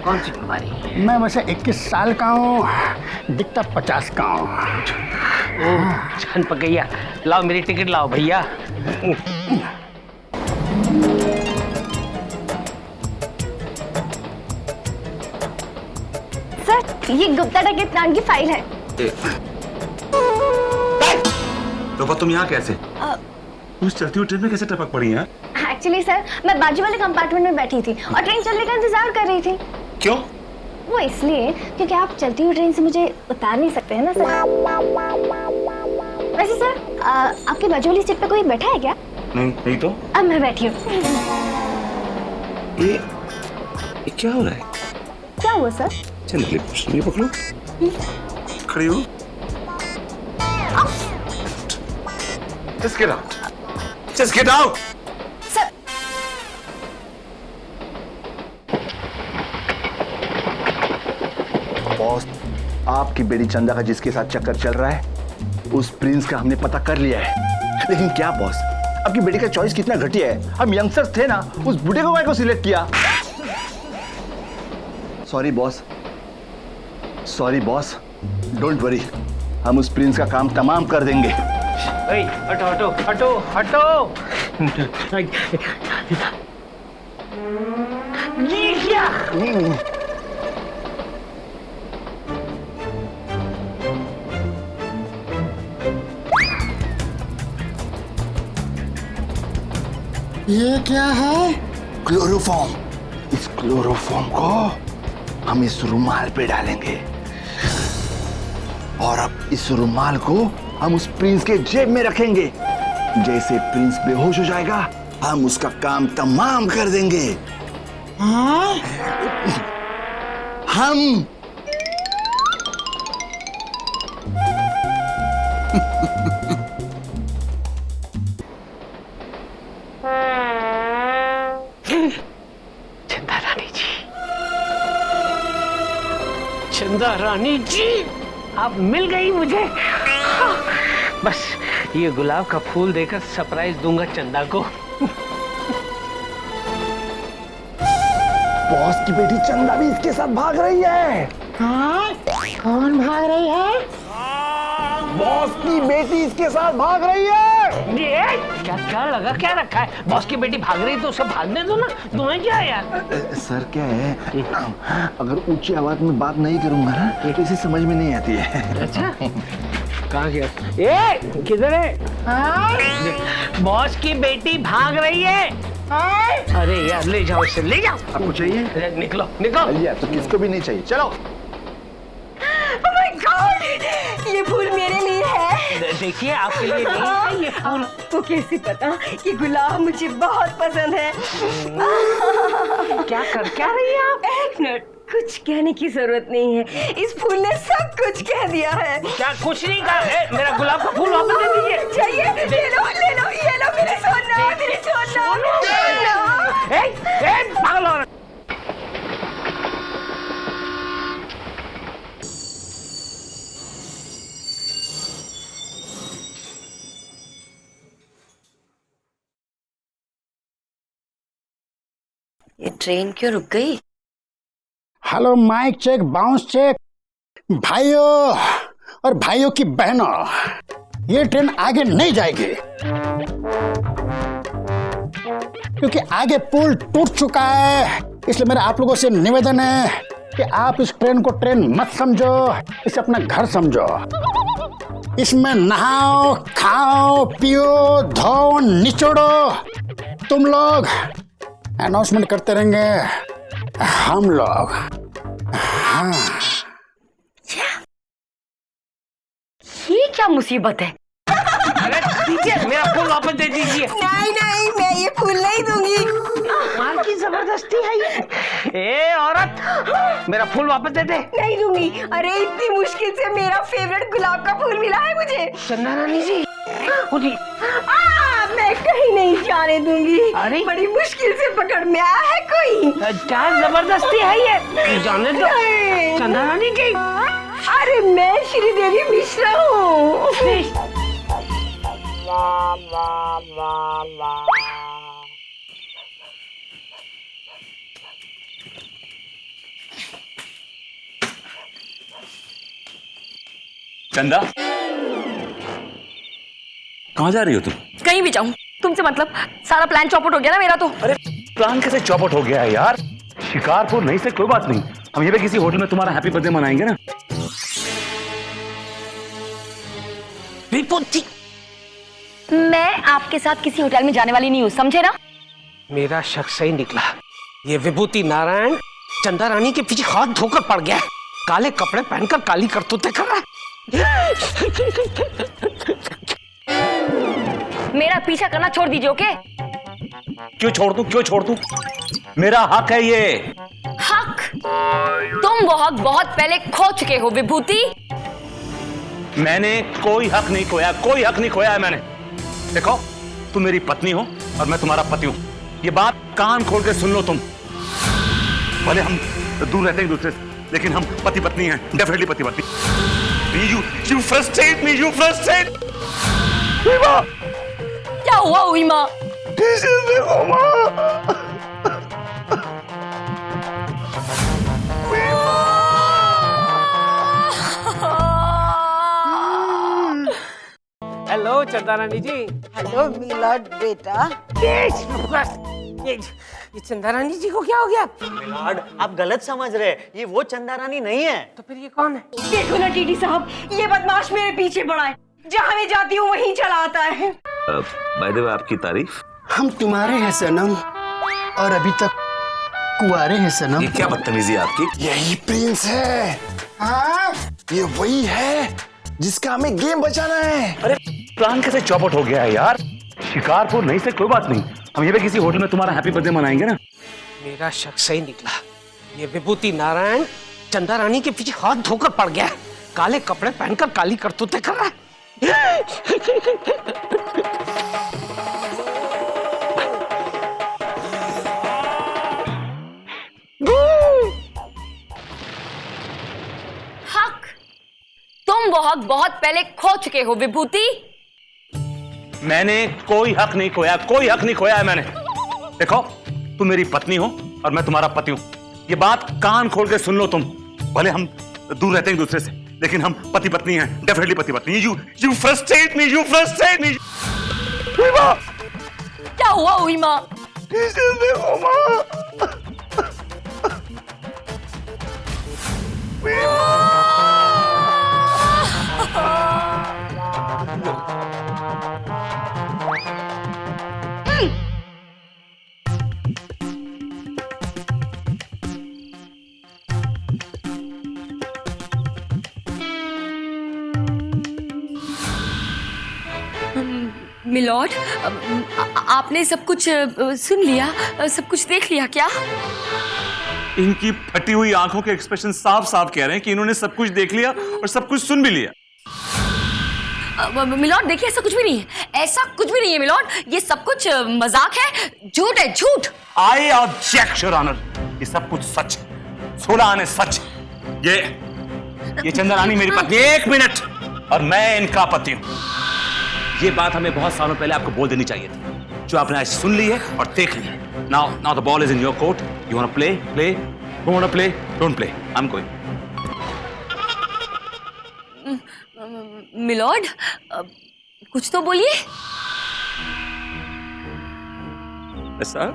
कौन सी बीमारी? मैं वैसे 21 साल का हूँ, दिखता 50 का हूँ। ओह छन पकैया, लाओ मेरी टिकट लाओ भैया। सर, ये गुप्ता डकैत प्लान की फाइल है। तो तुम यहाँ कैसे? उस चलती हुई ट्रेन में कैसे टपक पड़ी है? एक्चुअली सर, मैं बाजू वाले कंपार्टमेंट में बैठी थी और ट्रेन चलने का इंतजार कर रही थी। क्यों? वो इसलिए क्योंकि आप चलती हुई ट्रेन से मुझे उतार नहीं सकते हैं ना सर। वैसे सर, आपके बाजू वाली सीट पे कोई बैठा है क्या? नहीं तो अब मैं बैठी हूँ। ये क्या हो रहा है? क्या हुआ सर? चल ये पकड़ो, खड़ी हो। Just get out. Just get out. Sir, boss, आपकी बेटी चंदा का जिसके साथ चक्कर चल रहा है उस प्रिंस का हमने पता कर लिया है। लेकिन क्या बॉस, आपकी बेटी का चॉइस कितना घटिया है। हम यंगस्टर्स थे ना, उस बूढ़े को सिलेक्ट किया। Sorry boss, sorry boss, don't worry, हम उस प्रिंस का काम तमाम कर देंगे। हटो हटो हटो हटो। ये क्या? ये क्या है? क्लोरोफॉर्म। इस क्लोरोफॉर्म को हम इस रुमाल पे डालेंगे और अब इस रुमाल को हम उस प्रिंस के जेब में रखेंगे। जैसे प्रिंस बेहोश हो जाएगा हम उसका काम तमाम कर देंगे। हाँ? हम चंदा रानी जी, चंदा रानी जी, आप मिल गई मुझे। बस ये गुलाब का फूल देकर सरप्राइज दूंगा चंदा को। बॉस की बेटी चंदा भी इसके साथ भाग रही है। हाँ? कौन भाग रही है? बॉस की बेटी इसके साथ भाग रही है। ये क्या क्या लगा क्या रखा है? बॉस की बेटी भाग रही तो उसे भागने दो ना, तुम्हें क्या है यार? सर क्या है, अगर ऊंची आवाज में बात नहीं करूंगा ना तो इसे समझ में नहीं आती है। अच्छा कहाँ गया? ए किधर है? बॉस की बेटी भाग रही है। अरे यार ले जाओ इसे, ले जाओ। आपको चाहिए? निकलो निकलो। तो किसको भी नहीं चाहिए, चलो। Oh my God! गॉड, ये फूल मेरे लिए है। देखिए आपके लिए नहीं है ये फूल। आपको कैसे पता कि गुलाब मुझे बहुत पसंद है? क्या रही हैं आप? एक मिनट, कुछ कहने की जरूरत नहीं है, इस फूल ने सब कुछ कह दिया है। क्या कुछ नहीं कहा? मेरा गुलाब का फूल वापस दे दीजिए। चाहिए? ले लो, ये लो मेरे सोना, मेरे सोना। पागल हो रहा है। ये ट्रेन क्यों रुक गई? Hello, mic check, bounce check. भाइयों और भाइयों की बहनों, ये ट्रेन आगे नहीं जाएगी क्योंकि आगे पुल टूट चुका है। इसलिए मेरा आप लोगों से निवेदन है कि आप इस ट्रेन को ट्रेन मत समझो, इसे अपना घर समझो। इसमें नहाओ, खाओ, पियो, धो, निचोड़ो। तुम लोग अनाउंसमेंट करते रहेंगे, हम लोग। हाँ। ये क्या मुसीबत है? अरे दीजिए, मेरा फूल वापस दे दीजिए। नहीं, मैं ये फूल नहीं दूंगी। मार की जबरदस्ती है ये। ए औरत, मेरा फूल वापस दे दे। नहीं दूंगी। अरे इतनी मुश्किल से मेरा फेवरेट गुलाब का फूल मिला है मुझे। चंदा रानी जी, मैं कहीं नहीं जाने दूंगी। अरे बड़ी मुश्किल से पकड़ में आया है कोई। क्या जबरदस्ती है ये? जाने दो चंदा रानी जी। अरे मैं श्रीदेवी मिश्रा हूँ। चंदा, कहाँ जा रही हो तुम? कहीं भी जाऊं, तुमसे मतलब? सारा प्लान चौपट हो गया ना मेरा तो। अरे प्लान कैसे चौपट हो गया है यार? शिकारपुर नहीं से कोई बात नहीं, हम ये भी किसी होटल में तुम्हारा हैप्पी बर्थडे मनाएंगे ना। विभूति, मैं आपके साथ किसी होटल में जाने वाली नहीं हूँ, समझे ना? मेरा शक सही निकला। ये विभूति नारायण चंदा रानी के पीछे हाथ धोकर पड़ गया। काले कपड़े पहनकर काली करतूतें कर रहा है। मेरा पीछा करना छोड़ दीजिए, ओके? क्यों छोड़ दूं? मेरा हक है ये। हक? तुम वो हक बहुत पहले खो चुके हो विभूति। मैंने कोई हक नहीं खोया है मैंने। देखो, तुम मेरी पत्नी हो और मैं तुम्हारा पति हूं। ये बात कान खोल के सुन लो तुम। भले हम दूर रहते हैं एक दूसरे से, लेकिन हम पति पत्नी हैं, डेफिनेटली पति पत्नी। You frustrate me, you frustrate। क्या हुआ उइमा? देखो माँ। हेलो चंदा रानी जी। हेलो मिलाद बेटा। ये चंदा रानी जी को क्या हो गया? मिलाड, आप गलत समझ रहे हैं, ये वो चंदा रानी नहीं है। तो फिर ये कौन है? देखो ना टीटी साहब, ये बदमाश मेरे पीछे पड़ा है। जहाँ मैं जाती हूँ वहीं चला आता है। बाय द वे, आपकी तारीफ। हम तुम्हारे हैं सनम, और अभी तक कुंवारे हैं सनम। ये क्या बदतमीजी है आपकी? यही प्रिंस है। हाँ, ये वही है जिसका हमें गेम बचाना है। अरे प्लान कैसे चौपट हो गया है यार? शिकारपुर नहीं से कोई बात नहीं, हम ये भी किसी होटल में तुम्हारा हैप्पी बर्थडे मनाएंगे ना। मेरा शक सही निकला। ये विभूति नारायण चंदा रानी के पीछे हाथ धोकर पड़ गया। काले कपड़े पहनकर काली करतूतें कर रहा है। हक? तुम वो हक बहुत पहले खो चुके हो विभूति। मैंने कोई हक नहीं खोया है मैंने। देखो, तुम मेरी पत्नी हो और मैं तुम्हारा पति हूं। ये बात कान खोल के सुन लो तुम। भले हम दूर रहते हैं एक दूसरे से, लेकिन हम पति पत्नी हैं, डेफिनेटली पति पत्नी। You frustrate me, you frustrate me। क्या हुआ उइमा? देखो माँ। मिलॉर्ड, आपने सब कुछ सुन लिया, सब कुछ देख लिया क्या? इनकी फटी हुई आंखों के एक्सप्रेशन साफ साफ कह रहे हैं कि इन्होंने सब कुछ देख लिया और सब कुछ सुन भी लिया। मिलॉर्ड देखिए, ऐसा कुछ भी नहीं है, ऐसा कुछ भी नहीं है मिलॉर्ड, ये सब कुछ मजाक है, झूठ है, झूठ। आई ऑब्जेक्ट योर ऑनर, ये सब कुछ सच है, 16 आने सच है। ये चंद्रानी मेरी पत्नी, 1 मिनट, और मैं इनका पति हूं। ये बात हमें बहुत सालों पहले आपको बोल देनी चाहिए थी, जो आपने आज सुन ली है और देख ली है। Now the ball is in your court. You want to play, play, don't want to play, don't play. I am going. Milord, कुछ तो बोलिए। सर,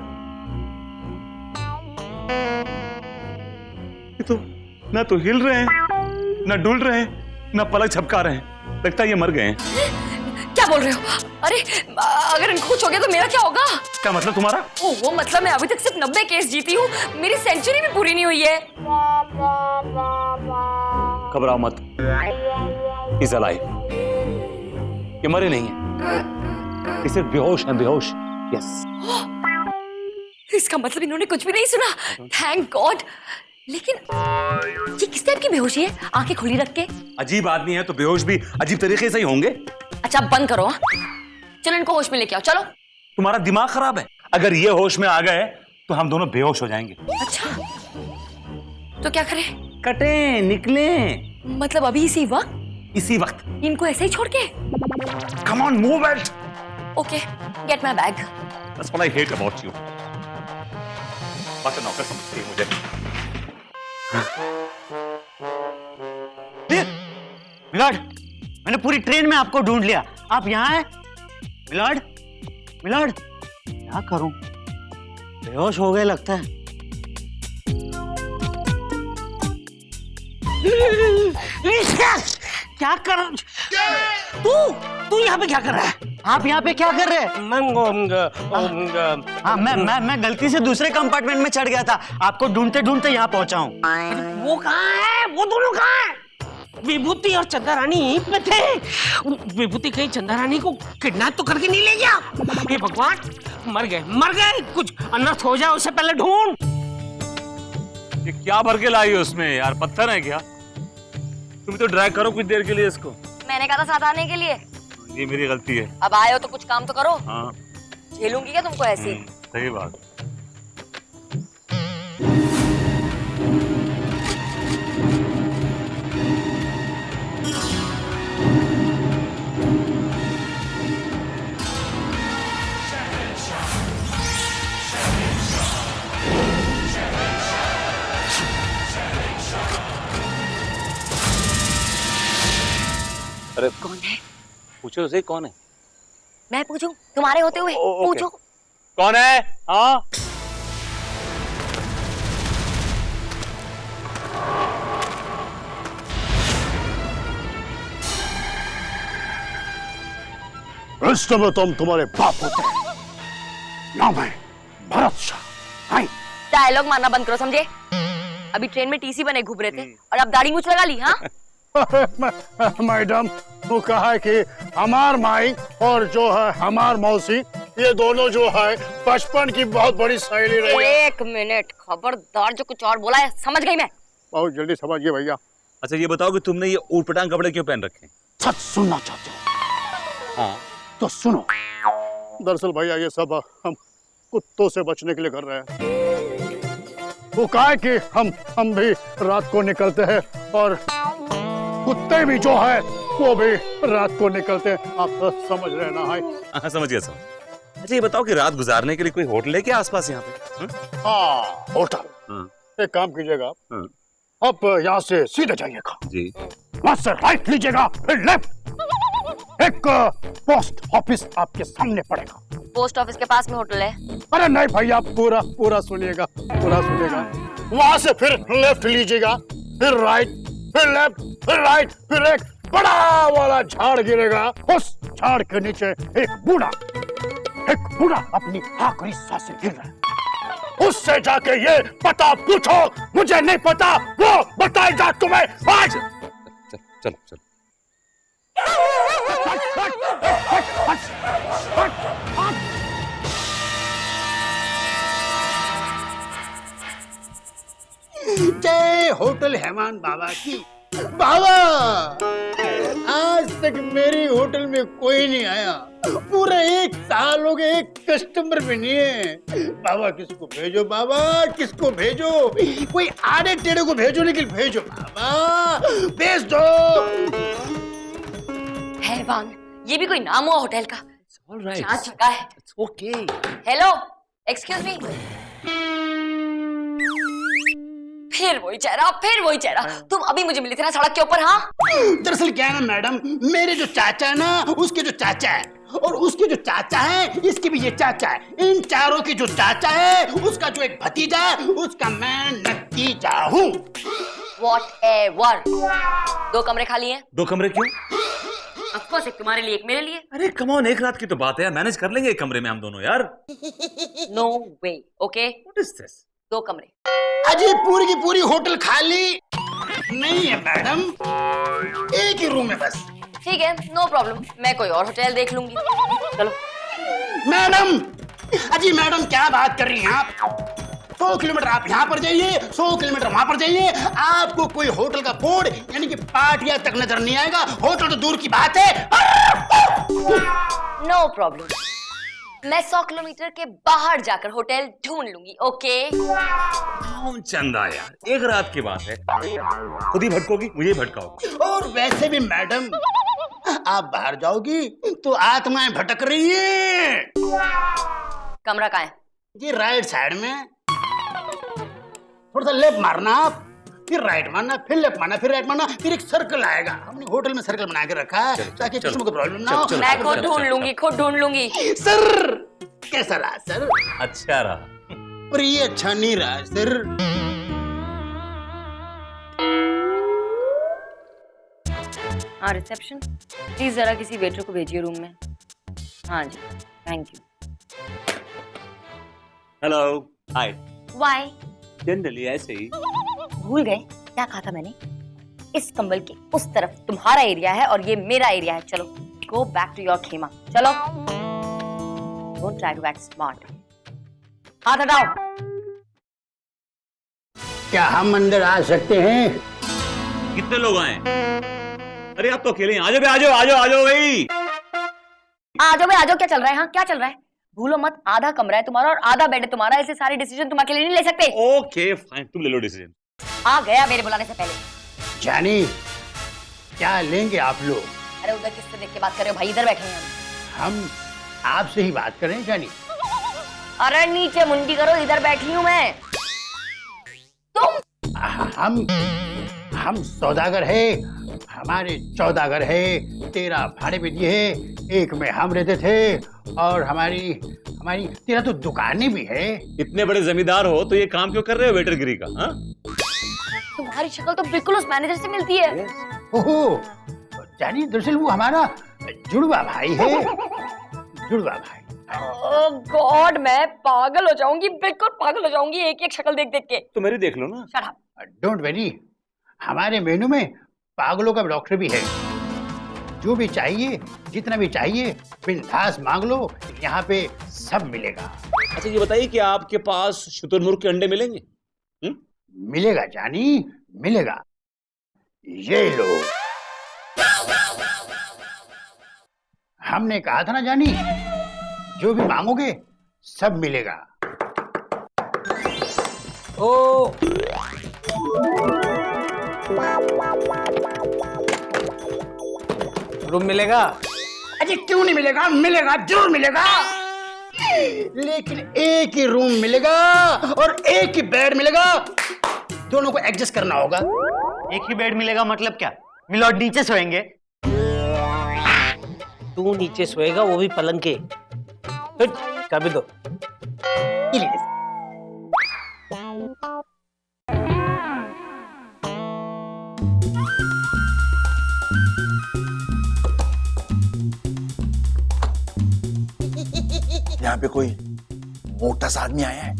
ये तो ना तो हिल रहे हैं, ना डुल रहे हैं, ना पलक झपका रहे हैं, लगता है ये मर गए हैं। क्या बोल रहे हो? अरे अगर इनको कुछ हो गया तो मेरा क्या होगा? क्या मतलब तुम्हारा? वो मतलब मैं अभी तक सिर्फ 90 केस जीती हूँ, मेरी सेंचुरी भी पूरी नहीं हुई है। घबराओ मत, इज अलाइव। ये मरे नहीं है, ये सिर्फ बेहोश है, बेहोश। यस। इसका मतलब इन्होंने कुछ भी नहीं सुना। Thank God. लेकिन ये किस टाइप की बेहोशी है, आंखें खुली रख के? अजीब आदमी है तो बेहोश भी अजीब तरीके से ही होंगे। अच्छा बंद करो, चलो इनको होश में लेके आओ, चलो। तुम्हारा दिमाग खराब है, अगर ये होश में आ गए तो हम दोनों बेहोश हो जाएंगे। अच्छा तो क्या करें? कटे निकले, मतलब अभी इसी वक्त? इसी वक्त इनको ऐसे ही छोड़ के? Come on, move it. Okay, gate my bag. That's what I hate about you. बात नौकर समझती है मुझे। मिलॉर्ड, मैंने पूरी ट्रेन में आपको ढूंढ लिया, आप यहाँ हैं? मिलॉर्ड, मिलॉर्ड, क्या करूं? बेहोश हो गए लगता है। क्या कर तू यहाँ पे क्या कर रहा है? आप यहाँ पे क्या कर रहे हैं? मैं गलती से दूसरे कंपार्टमेंट में चढ़ गया था, आपको ढूंढते ढूंढते यहाँ पहुंचा हूँ। वो कहाँ है? वो दोनों कहाँ है? विभूति और चंदा रानी यहीं पे थे। विभूति कहीं चंदा रानी को किडनैप तो करके नहीं ले गया? हे भगवान, मर गए, कुछ अनर्थ हो जाए उससे पहले ढूंढ। ये क्या भर के लाई है उसमें यार, पत्थर है क्या? तुम तो ड्रैग करो कुछ देर के लिए इसको। मैंने कहा था साथ आने के लिए। ये मेरी गलती है। अब आए हो तो कुछ काम तो करो। हाँ, झेलूंगी क्या तुमको ऐसे? सही बात। अरे कौन है? पूछो तो सही, कौन है? मैं पूछूं? तुम्हारे होते हुए पूछो। कौन है? हाँ, रिश्ते में तुम तुम्हारे बाप होते हैं। नाम है भरत शाह। डायलॉग मारना बंद करो, समझे? अभी ट्रेन में टीसी बने घूम रहे थे और अब दाढ़ी मूछ लगा ली। हाँ मैडम, वो कहा है कि हमार माई और जो है हमार मौसी, ये दोनों जो है बचपन की बहुत बड़ी सहेली रही है। 1 मिनट, खबरदार जो कुछ और बोला है समझ गई मैं। बहुत जल्दी समझ गए भैया। अच्छा ये बताओ कि तुमने ये ऊटपटांग कपड़े क्यों पहन रखे? सच सुनना चाहते हो? हाँ तो सुनो। दरअसल भैया ये सब हम कुत्तों से बचने के लिए कर रहे हैं। वो कहा है कि हम भी रात को निकलते हैं और कुत्ते भी जो है वो भी रात को निकलते हैं। आप समझ रहे ना? हाँ समझ गया, समझ। अच्छा ये बताओ कि रात गुजारने के लिए कोई होटल है क्या आसपास यहाँ पे? हाँ होटल। एक काम कीजिएगा, आप यहाँ से सीधे जाइएगा जी, वहां से राइट लीजिएगा, फिर लेफ्ट। एक पोस्ट ऑफिस आपके सामने पड़ेगा। पोस्ट ऑफिस के पास में होटल है? अरे नहीं भैया, पूरा सुनिएगा, पूरा सुनिएगा। वहां से फिर लेफ्ट लीजिएगा, फिर राइट, फिर लेफ्ट, फिर राइट, फिर एक बड़ा वाला झाड़ गिरेगा। उस झाड़ के नीचे एक बूढ़ा अपनी आखिरी सांसें गिर रहा है। उससे जाके ये पता पूछो, मुझे नहीं पता, वो बताएगा तुम्हें आज। चल चल चल। जय होटल हेमान बाबा की। बाबा, आज तक मेरी होटल में कोई नहीं आया, पूरा 1 साल हो गए, एक कस्टमर भी नहीं है। बाबा किसको भेजो, बाबा किसको भेजो, कोई आड़े टेढ़े को भेजो, लेकिन भेजो बाबा, भेज दो। हैवान, ये भी कोई नाम हुआ होटल का? क्या जगह है? ओके। Hello, excuse me. फिर वही चेहरा। तुम अभी मुझे मिली थी ना सड़क के ऊपर? हाँ, दरअसल क्या है ना मैडम, मेरे जो चाचा है ना, उसके जो चाचा है, और उसके जो चाचा है, इसके भी ये चाचा है, इन चारों के जो चाचा है, उसका जो एक भतीजा है, उसका मैं नतीजा हूँ। Whatever। 2 कमरे खाली हैं। 2 कमरे क्यों? Of course, एक तुम्हारे लिए, एक मेरे लिए। अरे कम ऑन, एक रात की तो बात है, मैनेज कर लेंगे एक कमरे में हम दोनों यार। No way, okay? What is this? 2 कमरे। अजी पूरी की पूरी होटल खाली नहीं है मैडम, एक ही रूम है बस। ठीक है, नो प्रॉब्लम, मैं कोई और होटल देख लूंगी। चलो। मैडम, अजी मैडम क्या बात कर रही हैं आप? 100 किलोमीटर आप यहाँ पर जाइए, 100 किलोमीटर वहां पर जाइए, आपको कोई होटल का बोर्ड यानी कि पाटिया तक नजर नहीं आएगा। होटल तो दूर की बात है। नो प्रॉब्लम, मैं 100 किलोमीटर के बाहर जाकर होटल ढूंढ लूंगी। ओके? चंदा यार, एक रात की बात है, खुद ही भटकोगी, मुझे ही भटकाओगी। और वैसे भी मैडम, आप बाहर जाओगी तो आत्माएं भटक रही है। कमरा कहाँ है? जी राइट साइड में, थोड़ा सा लेफ्ट मारना आप, फिर राइट मारना, फिर लेफ्ट मारना, फिर राइट मारना, फिर एक सर्कल आएगा। हमने होटल में सर्कल बना के रखा है ताकि किसी को प्रॉब्लम ना हो। मैं खुद ढूंढ लूंगी। सर कैसा रहा सर? अच्छा रहा, पर ये अच्छा नहीं रहा सर। हाँ, रिसेप्शन, प्लीज जरा किसी वेटर को भेजिए रूम में। हाँ जी, thank you. Hello, hi. Why? Generally ऐसे ही। भूल गए क्या कहा था मैंने? इस कंबल के उस तरफ तुम्हारा एरिया है और ये मेरा एरिया है। चलो, गो बैक टू योर खेमा। चलो, don't try to act smart. हाथ हटाओ। क्या हम अंदर आ सकते हैं? कितने लोग आए? अरे आप तो अकेले हैं। आ जाओ भाई। आ जाओ, क्या चल रहा है? हाँ, क्या चल रहा है? भूलो मत, आधा कमरा है तुम्हारा और आधा बेड है तुम्हारा, ऐसे सारे डिसीजन तुम अकेले नहीं ले सकते। ओके फाइन, तुम ले लो डिसीजन। आ गया मेरे बुलाने से पहले। जानी, क्या लेंगे आप लोग? अरे उधर किससे देख के बात कर रहे हो भाई? इधर बैठे हैं हम आपसे ही बात कर रहे हैं जानी। अरे नीचे मुंडी करो, इधर बैठी हूँ मैं। तुम? हम सौदागर है, हमारे 14 घर है, 13 भाड़े पे दिए है, एक में हम रहते थे, और हमारी 13 तो दुकानें भी है। इतने बड़े जमींदार हो तो ये काम क्यों कर रहे हो वेटरगिरी का? हाँ? तुम्हारी शक्ल तो बिल्कुल उस मैनेजर से मिलती है। ओहो, जानी दरअसल वो हमारा जुड़वा भाई है, जुड़वा भाई। ओह गॉड, मैं पागल हो जाऊंगी, बिल्कुल पागल हो जाऊंगी एक शक्ल देख देख के। तो मेरी देख लो ना। Shut up. डोंट वरी, हमारे मेनू में पागलों का डॉक्टर भी है। जो भी चाहिए, जितना भी चाहिए, बिंदास मांग लो, यहाँ पे सब मिलेगा। अच्छा ये बताइए कि आपके पास शुतुरमुर्ग के अंडे मिलेंगे? मिलेगा जानी, मिलेगा। ये लो। हमने कहा था ना जानी, जो भी मांगोगे सब मिलेगा। ओ रूम मिलेगा? अजी क्यों नहीं मिलेगा? मिलेगा, जरूर मिलेगा, लेकिन एक ही रूम मिलेगा और एक ही बेड मिलेगा। दोनों को एडजस्ट करना होगा। एक ही बेड मिलेगा मतलब क्या? मिलॉर्ड नीचे सोएंगे? तू नीचे सोएगा, वो भी पलंग के। चाबी दो। यहाँ पे कोई मोटा सा आदमी आया है?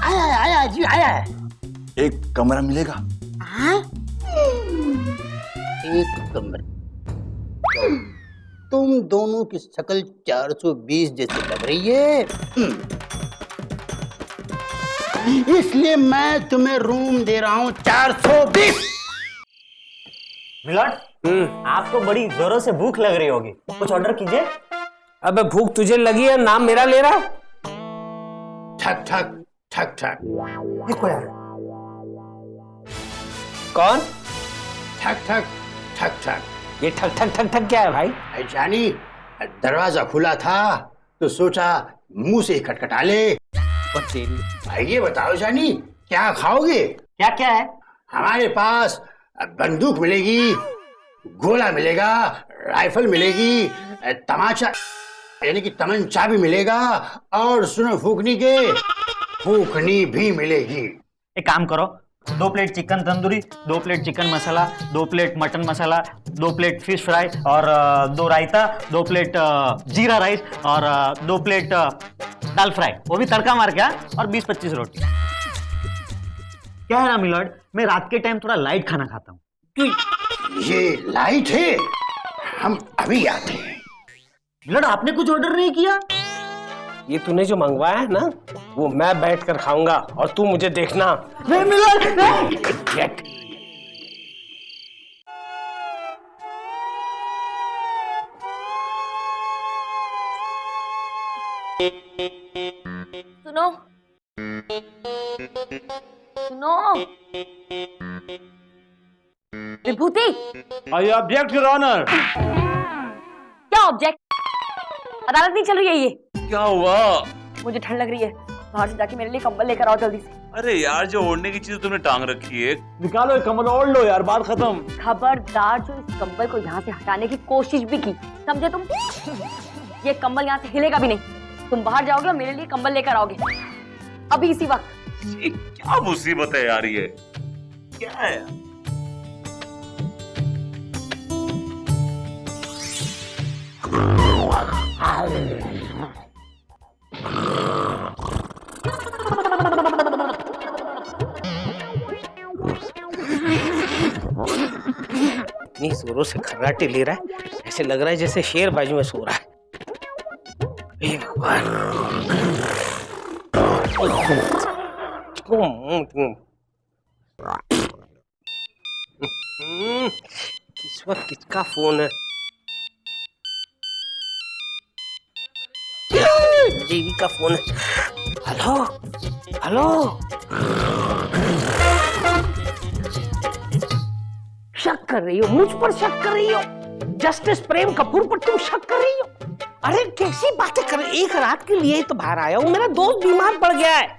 आया जी, आया है। एक कमरा मिलेगा? हाँ? एक कमरा तुम दोनों की शक्ल 420 जैसी लग रही है। इसलिए मैं तुम्हें रूम दे रहा हूं 420। मिलॉर्ड, आपको बड़ी जोरों से भूख लग रही होगी, कुछ ऑर्डर कीजिए। अबे भूख तुझे लगी है, नाम मेरा ले रहा है? ठक ठक ठक ठक। कौन? ठक ठक ठक ठक। ये ठक ठक ठक ठक क्या है भाई? जानी, दरवाजा खुला था तो सोचा मुंह से खटखटा ले। भाई ये बताओ जानी, क्या खाओगे? क्या क्या है? हमारे पास बंदूक मिलेगी, गोला मिलेगा, राइफल मिलेगी, तमाचा यानी कि तमंचा भी मिलेगा, और सुनो फूकनी भी मिलेगी। एक काम करो, 2 plate chicken tandoori, 2 plate chicken masala, 2 plate mutton masala, 2 plate fish fry और 2 रायता, 2 प्लेट जीरा राइस और 2 प्लेट दाल फ्राई, वो भी तड़का मार के, और 20-25 रोटी। क्या है ना मिलॉर्ड, मैं रात के टाइम थोड़ा लाइट खाना खाता हूँ। ये लाइट है, हम अभी आते हैं। मिलॉर्ड, आपने कुछ ऑर्डर नहीं किया? ये तूने जो मंगवाया है ना, वो मैं बैठकर खाऊंगा और तू मुझे देखना। नहीं मिलॉर्ड, नहीं। सुनो सुनो, Vibhuti. I object your honour. क्या ऑब्जेक्ट? अदालत नहीं चल रही है ये। क्या हुआ? मुझे ठंड लग रही है, बाहर से जाके मेरे लिए कंबल लेकर आओ जल्दी से। अरे यार, जो ओढ़ने की चीज तुमने टांग रखी है, निकालो कंबल, ओढ़ लो यार, बात खत्म। खबरदार जो इस कंबल को यहाँ से हटाने की कोशिश भी की, समझे तुम? ये कंबल यहाँ से हिलेगा भी नहीं। तुम बाहर जाओगे और मेरे लिए कंबल लेकर आओगे अभी इसी वक्त। क्या मुसीबत है यार, ये क्या है? इतनी जोरों से खर्राटे ले रहा है, ऐसे लग रहा है जैसे शेर बाजू में सो रहा है। हे भगवान। किस वक्त किसका फोन है? जीवी का फोन है। हेलो हेलो, शक कर रही हो मुझ पर? शक कर रही हो जस्टिस प्रेम कपूर पर? तुम शक कर रही हो? अरे कैसी बातें कर रही? एक रात के लिए ही तो बाहर आया हूँ। मेरा दोस्त बीमार पड़ गया है।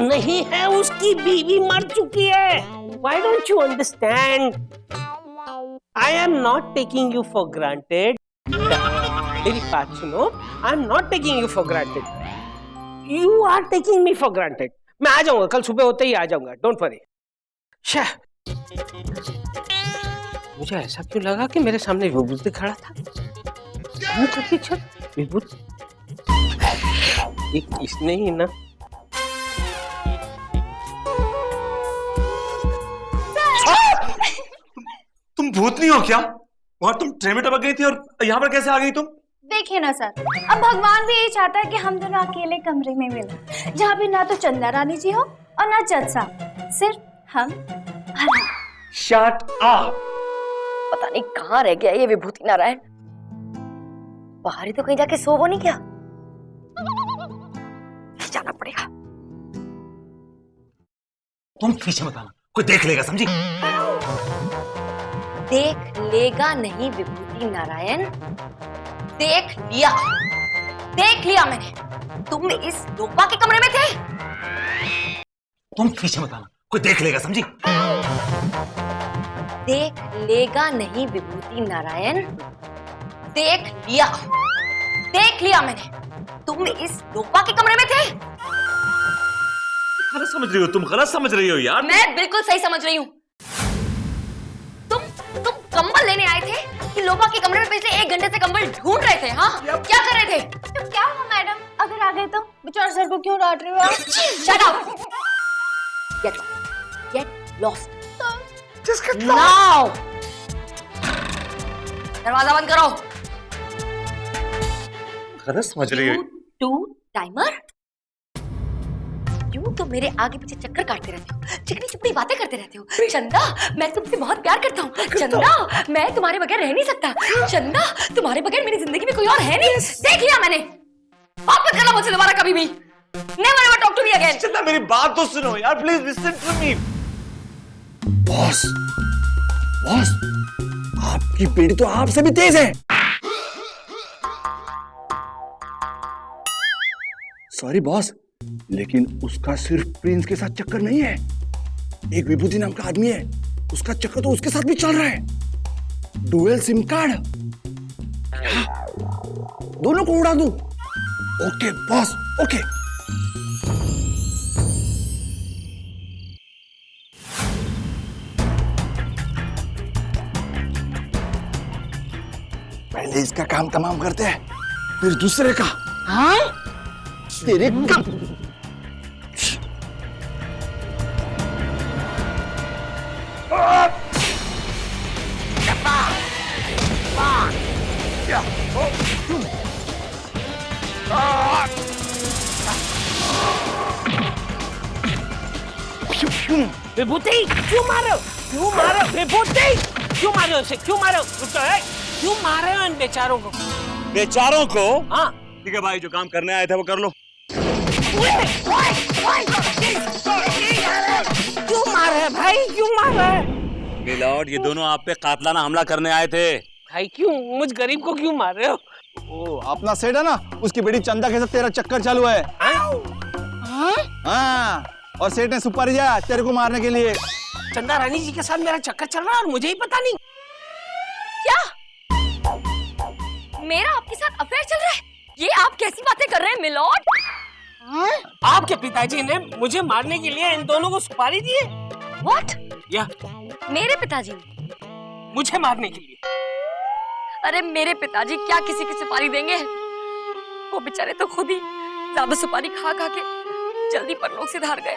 नहीं है, उसकी बीवी मर चुकी है। Why don't you understand? I am not taking you for granted. मेरी बात सुनो, I am not taking you for granted. You are taking me for granted. मैं आ जाऊंगा, कल सुबह होते ही आ जाऊंगा, डोंट वरी। मुझे ऐसा क्यों लगा कि मेरे सामने विभूति खड़ा था? विभूति इसने ही ना। तुम भूतनी हो क्या? वहां तुम ट्रेन में टपक गई थी और यहाँ पर कैसे आ गई तुम? देखिए ना सर, अब भगवान भी यही चाहता है कि हम दोनों अकेले कमरे में मिले, जहाँ पे ना तो चंदा रानी जी हो और ना जज साहब, सिर्फ हम। Shut up. पता नहीं कहाँ रह गया ये विभूति नारायण। बाहर ही तो कहीं जाके सो वो नहीं क्या? जाना पड़ेगा। तुम पीछे मत आना, कोई देख लेगा, समझी? देख लेगा नहीं विभूति नारायण, देख लिया मैंने। तुम इस लोपा के कमरे में थे। तुम पीछे मत आना, कोई देख लेगा, समझी? देख लेगा नहीं विभूति नारायण, देख लिया मैंने। तुम इस लोपा के कमरे में थे। गलत समझ रही हो तुम, गलत समझ रही हो यार। मैं बिल्कुल सही समझ रही हूँ। तुम कंबल लेने आए थे कि लोपा के कमरे में पिछले 1 घंटे से कंबल ढूंढ रहे थे? हाँ, क्या कर रहे थे? तो क्या हुआ मैडम, अगर आ गए तो? बेचारे सर को क्यों डांट रहे हो आप? Shut up! Get lost. Just get lost. Now. दरवाजा बंद करो। गलत समझ रही है। Two timer? यूं तो मेरे आगे पीछे चक्कर काटते रहते हो, चिकनी चुपड़ी बातें करते रहते हो। चंदा, मैं तुमसे बहुत प्यार करता हूँ। चंदा, मैं तुम्हारे बगैर रह नहीं सकता। चंदा, तुम्हारे बगैर मेरी जिंदगी में कोई और है नहीं। देख लिया मैंने। आप मत करना मुझसे दोबारा कभी भी। Never ever talk to me again. चंदा मेरी बात तो सुनो यार, please listen to me. Boss, boss, आपकी बेटी तो आपसे भी तेज है। सॉरी बॉस, लेकिन उसका सिर्फ प्रिंस के साथ चक्कर नहीं है। एक विभूति नाम का आदमी है, उसका चक्कर तो उसके साथ भी चल रहा है। डुअल सिम कार्ड, दोनों को उड़ा दूं। Okay boss, okay. पहले इसका काम तमाम करते हैं, फिर दूसरे का। हाँ? तेरे का विभूति क्यों मारो? क्यों मारो विभूति? क्यों मारो उसे? क्यों मारो? क्यों मारे हो इन बेचारों को? बेचारों को? हाँ ठीक है भाई, जो काम करने आए थे वो कर लो। क्यों मार रहे भाई? क्यों मार रहे? मिलॉर्ड, ये दोनों आप पे कातलाना हमला करने आए थे। भाई क्यों? मुझ गरीब को क्यों मार रहे हो? ओ, अपना सेठ है ना, उसकी बेटी चंदा के साथ तेरा चक्कर चालू है। हाँ, और सेठ ने सुपारी दिया तेरे को मारने के लिए। चंदा रानी जी के साथ मेरा चक्कर चल रहा है और मुझे ही पता नहीं। क्या? मेरा आपके साथ अफेयर चल रहा है? ये आप कैसी बातें कर रहे हैं मिलॉर्ड? आपके पिताजी ने मुझे मारने के लिए इन दोनों को सुपारी दी है। What? या मेरे पिताजी मुझे मारने के लिए? अरे मेरे पिताजी क्या किसी की सुपारी देंगे? वो बेचारे तो खुद ही ज्यादा सुपारी खा खा के जल्दी परलोक से धार गए।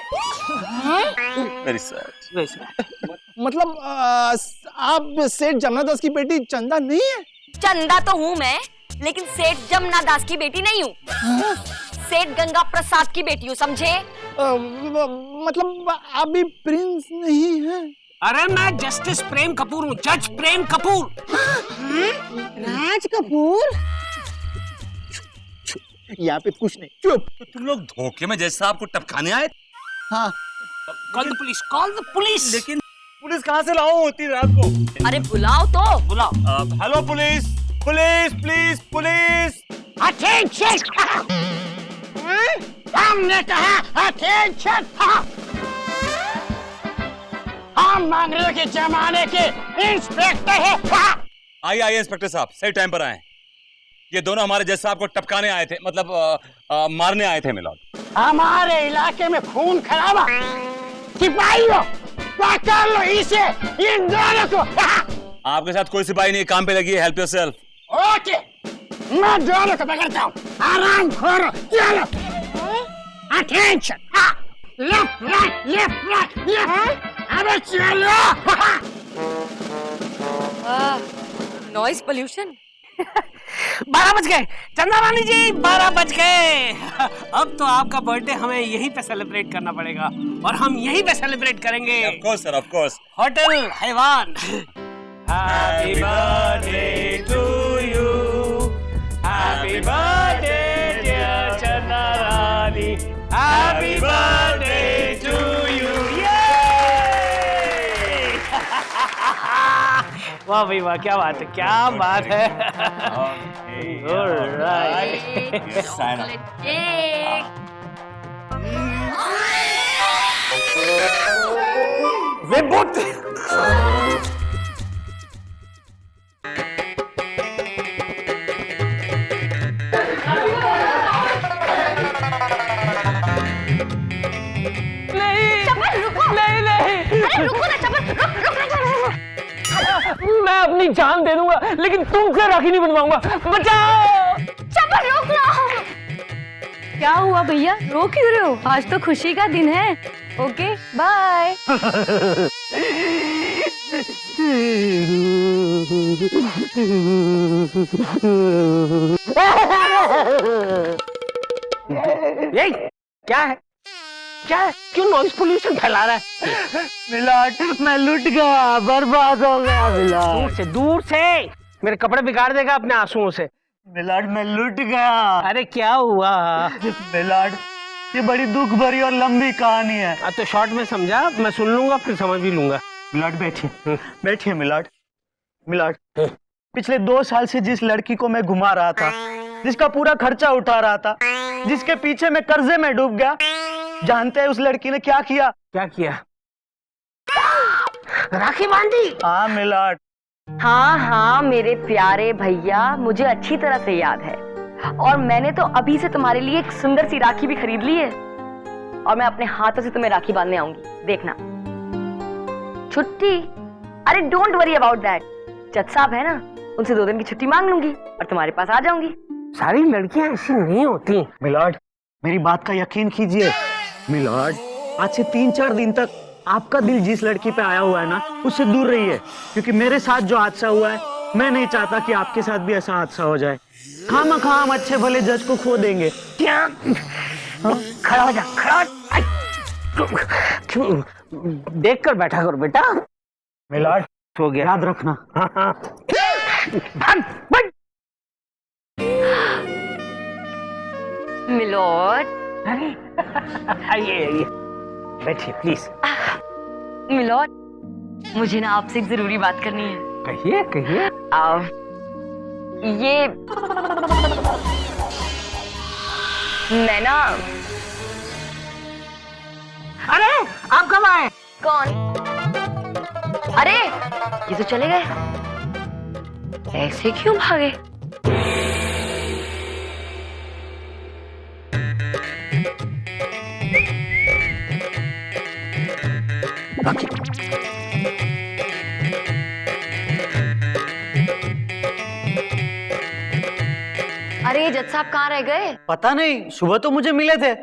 Very sad. मतलब आप सेठ जमनादास की बेटी चंदा नहीं है? चंदा तो हूँ मैं, लेकिन सेठ जमुना दास की बेटी नहीं हूँ। सेठ गंगा प्रसाद की बेटी हूँ, समझे? मतलब आप भी प्रिंस नहीं है? अरे मैं जस्टिस प्रेम कपूर हूँ, जज प्रेम कपूर। राज कपूर? यहाँ पे कुछ नहीं, चुप। तो तुम लोग धोखे में जैसे आपको टपकाने आए? हाँ। Call the police, call the police. लेकिन पुलिस कहाँ से लाओ होती रात को? अरे बुलाओ तो। बुलाओ। Hello police, police please police. Attention! हमने कहा अटेंशन! हम अंग्रेजों के जमाने के इंस्पेक्टर हैं। आइए आइए इंस्पेक्टर साहब, सही टाइम पर आए। ये दोनों हमारे जज साहब को टपकाने आए थे, मतलब मारने आए थे मिलॉर्ड। हमारे इलाके में खून खराबा, सिपाहियों पकड़ लो इसे, इन दोनों को। आपके साथ कोई सिपाही नहीं, काम पे लगी है, हेल्प योरसेल्फ। ओके, मैं दोनों को पकड़ता हूँ। आराम करो, चलो। Attention! Left right, left right, left. अबे चलो। Noise pollution. 12 बज गए चंदा रानी जी, 12 बज गए। अब तो आपका बर्थडे हमें यहीं पे सेलिब्रेट करना पड़ेगा और हम यहीं पे सेलिब्रेट करेंगे। Of course sir, of course. Hotel हैवान। Happy birthday to you, happy birthday dear Chanda Rani, happy birthday to you. वाह भाई वाह, क्या बात है, क्या बात है। विभूति। मैं अपनी जान दे दूंगा, लेकिन तुमसे राखी नहीं बनवाऊंगा। बचाओ! चप्पल रोक लो। क्या हुआ भैया, रो क्यों रहे हो? आज तो खुशी का दिन है। Okay bye. ये क्या है? क्या है? क्यों नॉइस पोल्यूशन फैला रहा है? मिलॉर्ड मैं लुट गया, बर्बाद हो गया मिलॉर्ड। दूर से मेरे कपड़े बिगाड़ देगा अपने आंसुओं से। मिलॉर्ड मैं लुट गया। अरे क्या हुआ? मिलॉर्ड ये बड़ी दुख भरी और लंबी कहानी है। तो शॉर्ट में समझा, मैं सुन लूंगा फिर समझ भी लूंगा। मिलॉर्ड बैठिए, बैठिए मिलॉर्ड। मिलॉर्ड पिछले 2 साल से जिस लड़की को मैं घुमा रहा था, जिसका पूरा खर्चा उठा रहा था, जिसके पीछे मैं कर्जे में डूब गया, जानते हैं उस लड़की ने क्या किया? क्या किया? राखी बांधी? हाँ मिलॉर्ड। हाँ मेरे प्यारे भैया, मुझे अच्छी तरह से याद है। और मैंने तो अभी से तुम्हारे लिए एक सुंदर सी राखी भी खरीद ली है, और मैं अपने हाथों से तुम्हें राखी बांधने आऊंगी, देखना। छुट्टी? अरे डोंट वरी अबाउट दैट। जज साहब है ना, उनसे 2 दिन की छुट्टी मांग लूंगी और तुम्हारे पास आ जाऊंगी। सारी लड़कियां ऐसी नहीं होती। मिलॉर्ड मेरी बात का यकीन कीजिए। मिलॉर्ड आज से 3-4 दिन तक आपका दिल जिस लड़की पे आया हुआ है ना, उससे दूर रहिए, क्योंकि मेरे साथ जो हादसा हुआ है, मैं नहीं चाहता कि आपके साथ भी ऐसा हादसा हो जाए। खामखा हम अच्छे भले जज को खो देंगे। क्या? खड़ा हो जा, खड़ा क्यों? देख कर बैठा करो बेटा। मिलॉर्ड हो गया, याद रखना। हाँ। मिलॉर्ड। अरे आइए बैठिए प्लीज। मिलॉर्ड मुझे ना आपसे एक जरूरी बात करनी है। कहिए कहिए। ये मैं ना। अरे आप कब आए? कौन? अरे ये तो चले गए, ऐसे क्यों भागे? अरे जज साहब कहाँ रह गए? पता नहीं, सुबह तो मुझे मिले थे,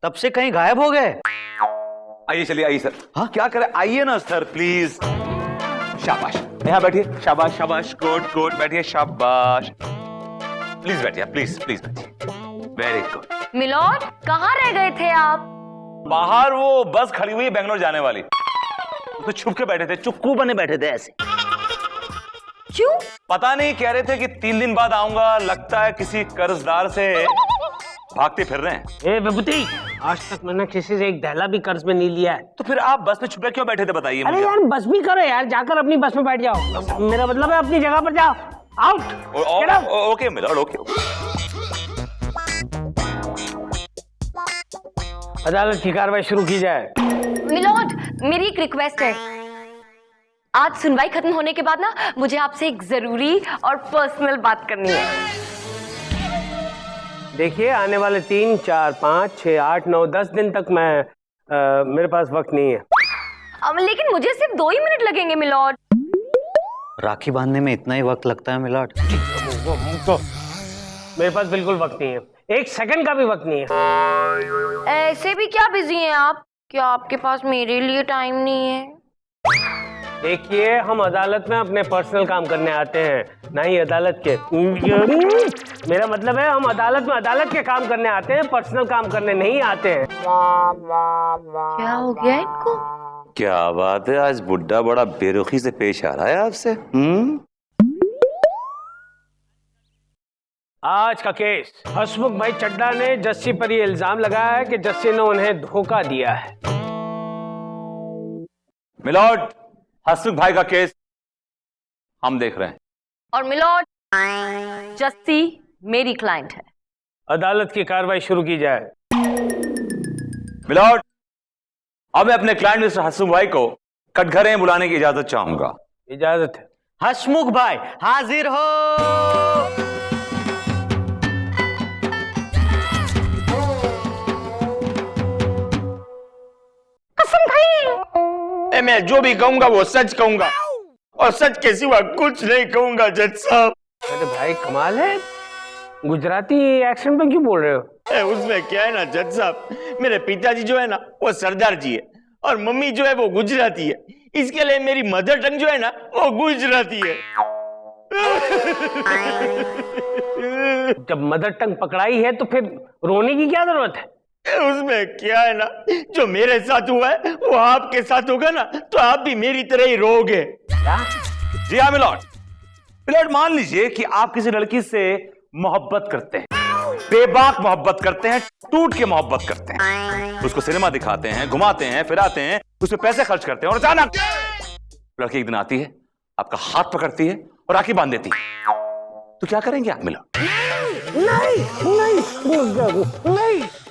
तब से कहीं गायब हो गए। आइए चलिए, आइए सर। हाँ क्या करें, आइए ना सर प्लीज। शाबाश, यहाँ बैठिए। शाबाश शाबाश, गुड गुड, बैठिए। शाबाश, प्लीज बैठिए, प्लीज प्लीज बैठिए। Very good. मिलॉर्ड कहाँ रह गए थे आप? बाहर वो बस खड़ी हुई है बेंगलोर जाने वाली, तो छुप के बैठे थे, चुक्कू बने बैठे थे ऐसे। क्यों? पता नहीं, कह रहे थे कि 3 दिन बाद आऊंगा, लगता है किसी कर्जदार से भागते फिर रहे हैं। ए विभूति, आज तक मैंने किसी से एक दहला भी कर्ज में नहीं लिया है। तो फिर आप बस में छुपे क्यों बैठे थे बताइए अरे मुझे। यार बस भी करो यार, जाकर अपनी बस में बैठ जाओ। मेरा मतलब है अपनी जगह पर जाओ। आउट। Okay milord, okay. अदालत की कार्रवाई शुरू की जाए। मिलॉर्ड मेरी एक रिक्वेस्ट है, आज सुनवाई खत्म होने के बाद ना मुझे आपसे एक जरूरी और पर्सनल बात करनी है। देखिए आने वाले 3, 4, 5, 6, 8, 9, 10 दिन तक मेरे पास वक्त नहीं है। लेकिन मुझे सिर्फ 2 ही मिनट लगेंगे मिलॉर्ड। राखी बांधने में इतना ही वक्त लगता है मिलॉर्ड? तो मेरे पास बिल्कुल वक्त नहीं है, 1 सेकंड का भी वक्त नहीं है। ऐसे भी क्या बिजी हैं आप? क्या आपके पास मेरे लिए टाइम नहीं है? देखिए हम अदालत में अपने पर्सनल काम करने आते हैं, ना ही अदालत के। मेरा मतलब है हम अदालत के काम करने आते हैं, पर्सनल काम करने नहीं आते हैं। क्या हो गया इनको? क्या बात है, आज बुड्ढा बड़ा बेरुखी से पेश आ रहा है आपसे। आज का केस, हसमुख भाई चड्ढा ने जस्सी पर ये इल्जाम लगाया है कि जस्सी ने उन्हें धोखा दिया है। मिलॉर्ड, हसमुख भाई का केस हम देख रहे हैं। और मिलॉर्ड, जस्सी मेरी क्लाइंट है। अदालत की कार्रवाई शुरू की जाए। मिलॉर्ड, अब मैं अपने क्लाइंट मिस्टर हसमुख भाई को कटघरे बुलाने की इजाजत चाहूंगा। इजाजत है। हसमुख भाई हाजिर हो। मैं जो भी कहूंगा वो सच कहूंगा, और सच के सिवा कुछ नहीं कहूंगा जज साहब। अरे भाई कमाल है, गुजराती एक्सेंट में क्यों बोल रहे हो? उसमें क्या है ना जज साहब, मेरे पिताजी जो है ना वो सरदार जी है, और मम्मी जो है वो गुजराती है, इसके लिए मेरी मदर टंग जो है ना वो गुजराती है। जब मदर टंग पकड़ाई है तो फिर रोने की क्या जरूरत है? उसमें क्या है ना, जो मेरे साथ हुआ है वो आपके साथ होगा ना तो आप भी मेरी तरह ही रोगे। जी हाँ मिलॉर्ड। मिलॉर्ड मान लीजिए कि आप किसी लड़की से मोहब्बत करते हैं, बेबाक मोहब्बत करते हैं, टूट के मोहब्बत करते हैं, उसको सिनेमा दिखाते हैं, घुमाते हैं, फिराते हैं, उसमें पैसे खर्च करते हैं और अचानक लड़की एक दिन आती है, आपका हाथ पकड़ती है और राखी बांध देती है, तो क्या करेंगे आप मिलॉर्ड?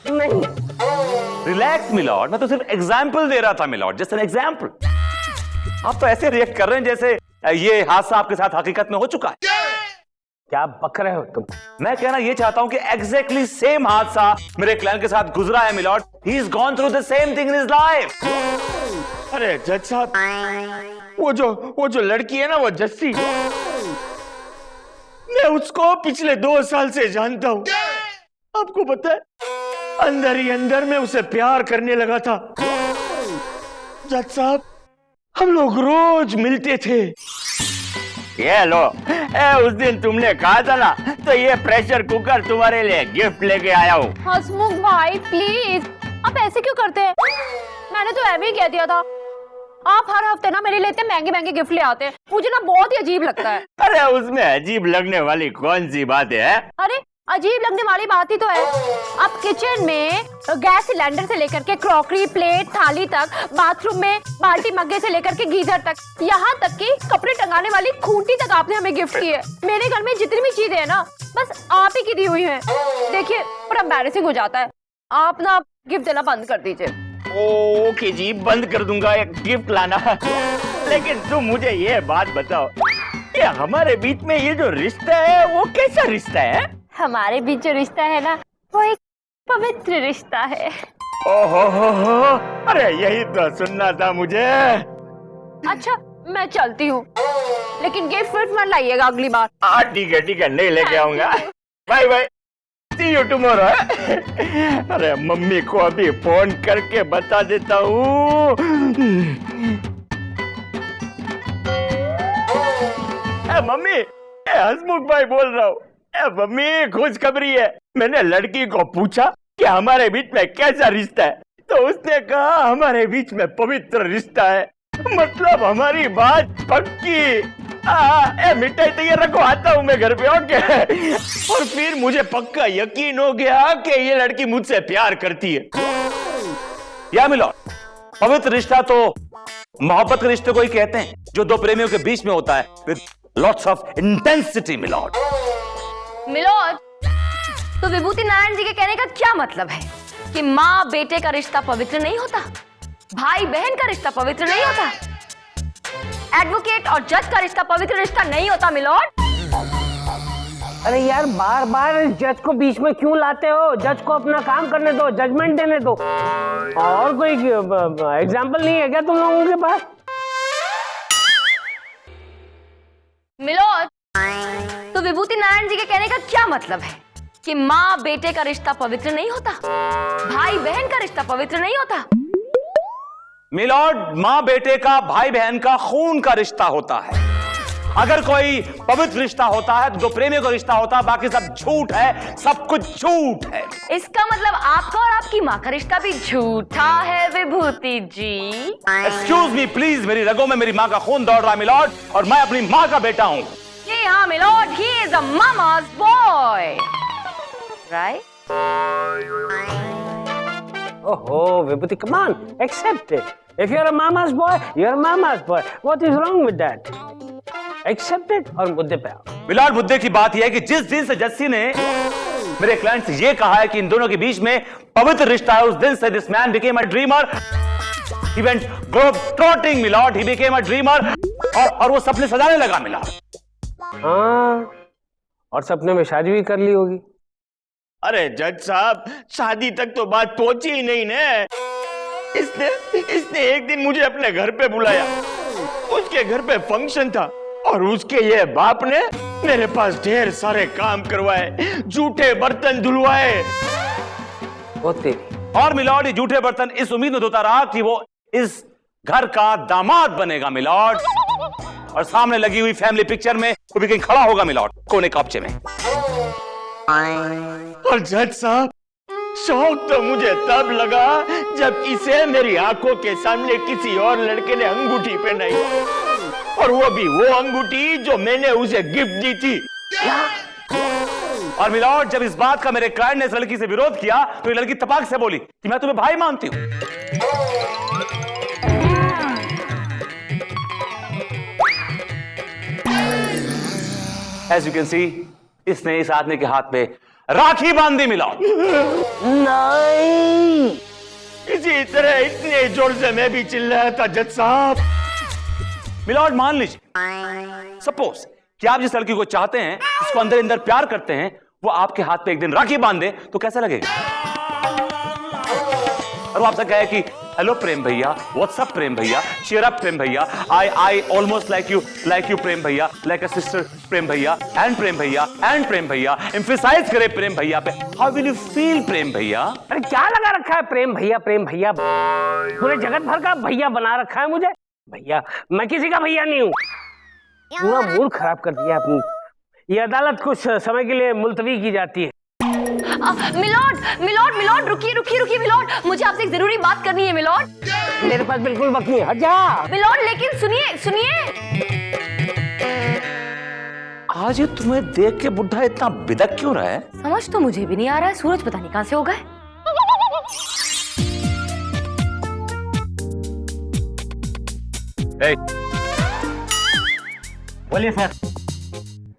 नहीं। रिलैक्स मिलॉर्ड, मैं तो सिर्फ एग्जाम्पल दे रहा था मिलॉर्ड, जस्ट एन एग्जाम्पल। आप तो ऐसे रिएक्ट कर रहे हैं जैसे ये हादसा आपके साथ हकीकत में हो चुका है। क्या बक रहे हो तुम? मैं कहना ये चाहता हूं कि एग्जैक्टली सेम हादसा मेरे क्लाइंट के साथ गुजरा है milord. He is gone through the same thing in his life. अरे जज साहब, वो जो लड़की है ना, वो जस्सी, मैं उसको पिछले 2 साल से जानता हूं। आपको पता है, अंदर ही अंदर में उसे प्यार करने लगा था। जज साहब, हम लोग रोज मिलते थे। ये लो, उस दिन तुमने कहा था ना, तो ये प्रेशर कुकर तुम्हारे लिए गिफ्ट लेके आया हूँ। हसमुख भाई प्लीज, आप ऐसे क्यों करते हैं? मैंने तो ऐसे ही कह दिया था। आप हर हफ्ते ना मेरे लिए इतने महंगे महंगे गिफ्ट ले आते हैं, मुझे ना बहुत ही अजीब लगता है। अरे उसमें अजीब लगने वाली कौन सी बात है? अरे अजीब लगने वाली बात ही तो है। आप किचन में गैस सिलेंडर से लेकर के क्रॉकरी, प्लेट, थाली तक, बाथरूम में बाल्टी मग्गे से लेकर के गीजर तक, यहाँ तक कि कपड़े टंगाने वाली खूंटी तक आपने हमें गिफ्ट की है। मेरे घर में जितनी भी चीजें हैं ना, बस आप ही की दी हुई हैं। देखिए, पर एम्बैरेसिंग हो जाता है। आप ना गिफ्ट देना बंद कर दीजिए। ओके जी, बंद कर दूंगा एक गिफ्ट लाना। लेकिन तुम मुझे ये बात बताओ, ये हमारे बीच में ये जो रिश्ता है वो कैसा रिश्ता है? हमारे बीच जो रिश्ता है ना, वो एक पवित्र रिश्ता है। ओहो, अरे यही तो सुनना था मुझे। अच्छा, मैं चलती हूँ, लेकिन गिफ्ट मत लाइएगा अगली बार। ठीक है, नहीं लेके आऊंगा। Bye bye, see you tomorrow. अरे मम्मी को अभी फोन करके बता देता हूँ। मम्मी, हसमुख भाई बोल रहा हूँ। मम्मी, खुशखबरी है। मैंने लड़की को पूछा कि हमारे बीच में कैसा रिश्ता है, तो उसने कहा हमारे बीच में पवित्र रिश्ता है। मतलब हमारी बात पक्की। मिठाई तैयार रखो, आता हूँ मैं घर पे। ओके। और फिर मुझे पक्का यकीन हो गया कि ये लड़की मुझसे प्यार करती है। या मिलॉर्ड, पवित्र रिश्ता तो मोहब्बत के रिश्ते को ही कहते हैं, जो दो प्रेमियों के बीच में होता है with lots of intensity. Milord, तो विभूति नारायण जी के कहने का क्या मतलब है कि माँ बेटे का रिश्ता पवित्र नहीं होता, भाई बहन का रिश्ता पवित्र नहीं होता, एडवोकेट और जज का रिश्ता पवित्र रिश्ता नहीं होता? मिलॉर्ड, अरे यार, बार बार जज को बीच में क्यों लाते हो? जज को अपना काम करने दो, जजमेंट देने दो। और कोई एग्जाम्पल नहीं है क्या तुम लोगों के पास? मिलॉर्ड, तो विभूति नारायण जी के कहने का क्या मतलब है कि माँ बेटे का रिश्ता पवित्र नहीं होता, भाई बहन का रिश्ता पवित्र नहीं होता? मिलॉर्ड, माँ बेटे का, भाई बहन का, खून का रिश्ता होता है। अगर कोई पवित्र रिश्ता होता है तो दो प्रेमियों का रिश्ता होता है, बाकी सब झूठ है, सब कुछ झूठ है। इसका मतलब आपका और आपकी माँ का रिश्ता भी झूठा है विभूति जी? एक्सक्यूज मी प्लीज, मेरी रगों में मेरी माँ का खून दौड़ रहा है मिलॉर्ड, और मैं अपनी माँ का बेटा हूँ। जी हाँ मिलॉर्ड, ही इज अ मामा's boy, right? Oh, Vibhuti, come on, accept it. If you're a mama's boy, you're a mama's boy. What is wrong with that? Accept it और मुद्दे पे आओ। मिलॉर्ड, मुद्दे की बात यह है कि जिस दिन से जस्सी ने मेरे क्लाइंट से ये कहा है कि इन दोनों के बीच में पवित्र रिश्ता है, उस दिन से this man became a dreamer. He went globe-trotting, milord. He became a dreamer और वो सपने सजाने लगा मिलॉर्ड। हाँ, और सपने में शादी भी कर ली होगी। अरे जज साहब, शादी तक तो बात पहुंची ही नहीं ने। इसने एक दिन मुझे अपने घर पे बुलाया। उसके घर पे फंक्शन था और उसके ये बाप ने मेरे पास ढेर सारे काम करवाए, झूठे बर्तन धुलवाए। और मिलॉर्ड, ये झूठे बर्तन इस उम्मीद में धोता रहा कि वो इस घर का दामाद बनेगा मिलॉर्ड। और सामने लगी हुई फैमिली पिक्चर में वो भी कहीं खड़ा होगा मिलॉर्ड, कोने कपचे में। और जज साहब, शौक तो मुझे तब लगा जब इसे मेरी आंखों के सामने किसी और लड़के ने अंगूठी पहनाई, और वो भी वो अंगूठी जो मैंने उसे गिफ्ट दी थी। और मिलॉर्ड, जब इस बात का मेरे क्लाइंट ने इस लड़की से विरोध किया तो ये लड़की तपाक से बोली कि मैं तुम्हें भाई मानती हूं। As you can see, इसने इस आदमी के हाथ पे राखी बांध दी मिलॉर्ड। नहीं, इसी तरह इतने जोर से मैं भी चिल्लाया था जज साहब। मिलॉर्ड, मान लीजिए सपोज कि आप जिस लड़की को चाहते हैं, उसको अंदर अंदर प्यार करते हैं, वो आपके हाथ पे एक दिन राखी बांध दे तो कैसा लगेगा? और वो आपसे कहे कि हेलो प्रेम भैया, व्हाट्सअप प्रेम भैया, cheer up प्रेम भैया, I almost like you प्रेम भैया, like a sister प्रेम भैया, and प्रेम भैया, emphasize करे प्रेम भैया पे। How will you feel प्रेम भैया? अरे क्या लगा रखा है प्रेम भैया, पूरे जगत भर का भैया बना रखा है मुझे। भैया, मैं किसी का भैया नहीं हूँ। पूरा मूड खराब कर दिया अपनी। ये अदालत कुछ समय के लिए मुलतवी की जाती है। मिलॉर्ड, रुकिए मिलॉर्ड, मुझे आपसे एक जरूरी बात करनी है मिलॉर्ड। मेरे पास बिल्कुल वक्त नहीं, हट जा। मिलॉर्ड, लेकिन सुनिए। आज ये तुम्हें देख के बुढ़ा इतना बिदक क्यों रहा है? समझ तो मुझे भी नहीं आ रहा है, सूरज पता नहीं कहां से हो गए। बोलिए सर।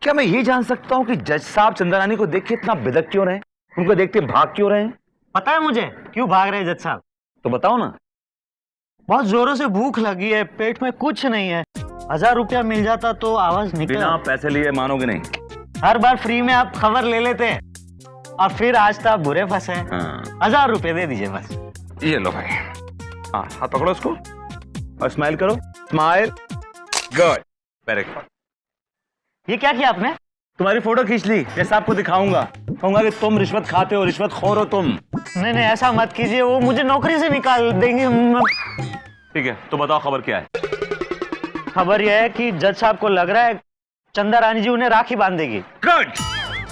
क्या मैं ये जान सकता हूँ कि जज साहब चंद्रानी को देख के इतना बिदक क्यों रहे? उनको देखते भाग क्यों रहे? पता है मुझे क्यों भाग रहे हैं जज साहब? तो बताओ ना। बहुत जोरों से भूख लगी है, पेट में कुछ नहीं है। 1000 रुपया मिल जाता तो आवाज निकल। बिना पैसे लिए मानोगे नहीं। हर बार फ्री में आप खबर ले लेते हैं और फिर आज तो आप बुरे फंसे हैं। 1000 रुपये दे दीजिए बस। ये लो भाई। हाँ, हाथ पकड़ो इसको और स्माइल करो। Smile, good, very good. ये क्या किया आपने? तुम्हारी फोटो खींच ली, जैसा आपको दिखाऊंगा। कहूंगा कि तुम रिश्वत खाते हो, रिश्वत खोर हो तुम। नहीं ऐसा मत कीजिए, वो मुझे नौकरी से निकाल देंगे। ठीक है, तो बताओ खबर क्या है? खबर यह है कि जज साहब को लग रहा है चंदा रानी जी उन्हें राखी बांध देगी। Good,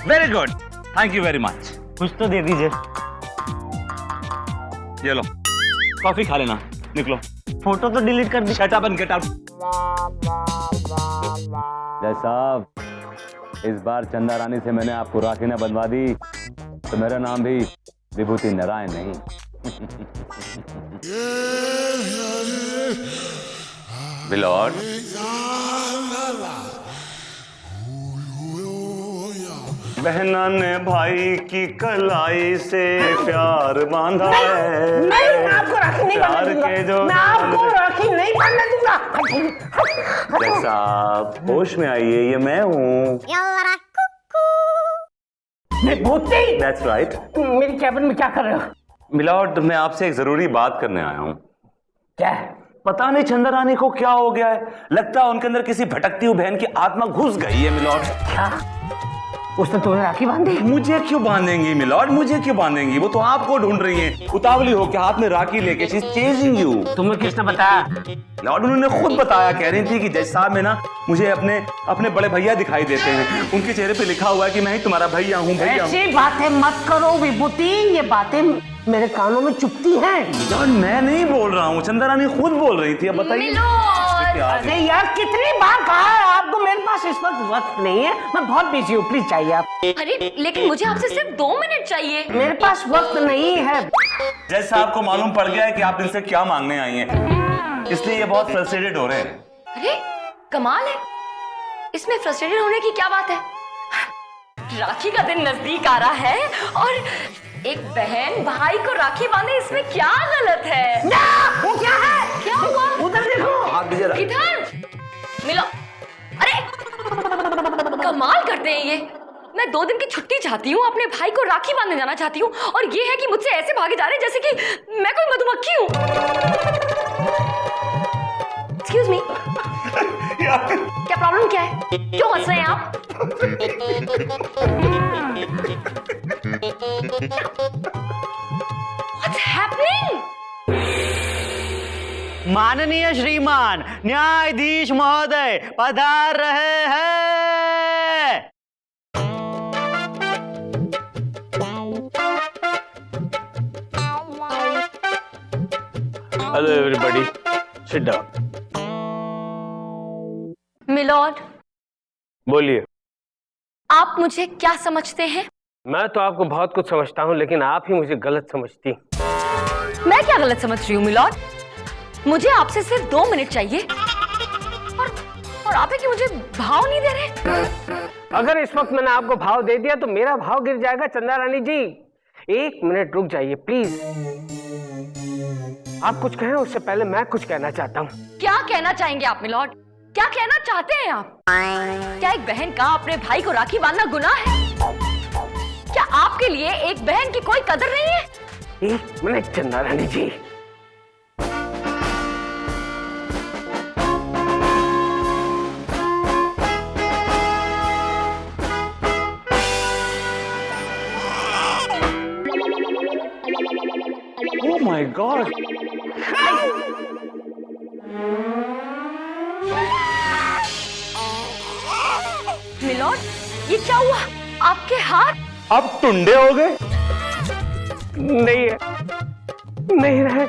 very good, thank you very much. कुछ तो दे दीजिए। ये लो, कॉफी खा लेना, निकलो। फोटो तो डिलीट कर दी। Shut up and get out. जज साहब, इस बार चंदा रानी से मैंने आपको राखी न बंधवा दी तो मेरा नाम भी विभूति नारायण नहीं। मिलॉर्ड, बहना ने भाई की कलाई से प्यार बांधा है। नहीं, मैं आपको राखी नहीं बांधने दूंगा। मैं आपको राखी नहीं बांधने दूंगा। जैसा आप होश में आइए, ये मैं हूँ। विभूति, That's right। मेरी कैबिन में क्या कर रहे हो? मिलॉर्ड, मैं आपसे एक जरूरी बात करने आया हूँ। क्या है? पता नहीं चंदा रानी को क्या हो गया है, लगता है उनके अंदर किसी भटकती हुई बहन की आत्मा घुस गई है मिलॉर्ड। क्या? उसने तुम्हें राखी बांधी? मुझे क्यों बांधेंगी मिलॉर्ड, मुझे क्यों बांधेंगी? वो तो आपको ढूंढ रही हैं, उतावली हो के हाथ में राखी लेके। She is chasing you. तुम्हें किसने बताया? लॉर्ड, उन्होंने खुद बताया। कह रही थी कि जज साहब में ना मुझे अपने बड़े भैया दिखाई देते हैं। उनके चेहरे पे लिखा हुआ है कि मैं ही तुम्हारा भैया हूँ। ऐसी बातें मत करो विभूति, ये बातें मेरे कानों में चुभती हैं। लॉर्ड, मैं नहीं बोल रहा हूँ, चंदा रानी खुद बोल रही थी। अब बताइए। अरे यार, कितनी बार कहा है आपको, मेरे पास इस वक्त वक्त नहीं है, मैं बहुत बिजी हूँ, प्लीज चाहिए आप। अरे लेकिन मुझे आपसे सिर्फ 2 मिनट चाहिए। मेरे पास वक्त नहीं है। जज साहब को मालूम पड़ गया है कि आप इनसे क्या मांगने आई हैं, इसलिए ये बहुत फ्रस्ट्रेटेड हो रहे हैं। अरे कमाल है, इसमें फ्रस्ट्रेटेड होने की क्या बात है? राखी का दिन नजदीक आ रहा है और एक बहन भाई को राखी बांधे, इसमें क्या गलत है? ना, वो क्या है? क्या हुआ? उधर देखो। किधर? मिलो। अरे कमाल करते हैं ये। मैं 2 दिन की छुट्टी चाहती हूँ, अपने भाई को राखी बांधने जाना चाहती हूँ, और ये है कि मुझसे ऐसे भागे जा रहे हैं जैसे कि मैं कोई मधुमक्खी हूँ। एक्सक्यूज मी, क्या प्रॉब्लम क्या है? क्यों हंस रहे हैं आप? What's happening? माननीय श्रीमान न्यायाधीश महोदय पधार रहे हैं। Hello everybody, sit down. Milord, बोलिए। आप मुझे क्या समझते हैं? मैं तो आपको बहुत कुछ समझता हूँ, लेकिन आप ही मुझे गलत समझती। मैं क्या गलत समझ रही हूँ मिलॉर्ड? मुझे आपसे सिर्फ 2 मिनट चाहिए और आप है कि मुझे भाव नहीं दे रहे। अगर इस वक्त मैंने आपको भाव दे दिया तो मेरा भाव गिर जाएगा। चंदा रानी जी, 1 मिनट रुक जाइए प्लीज। आप कुछ कहें उससे पहले मैं कुछ कहना चाहता हूँ। क्या कहना चाहेंगे आप मिलॉर्ड? क्या कहना चाहते हैं आप? क्या एक बहन का अपने भाई को राखी बांधना गुनाह है? क्या आपके लिए एक बहन की कोई कदर नहीं है? 1 मिनट चंदा रानी जी। Oh my God! मिलॉर्ड, ये क्या हुआ? आपके हाथ अब टुंडे हो गए? नहीं है, नहीं रहे।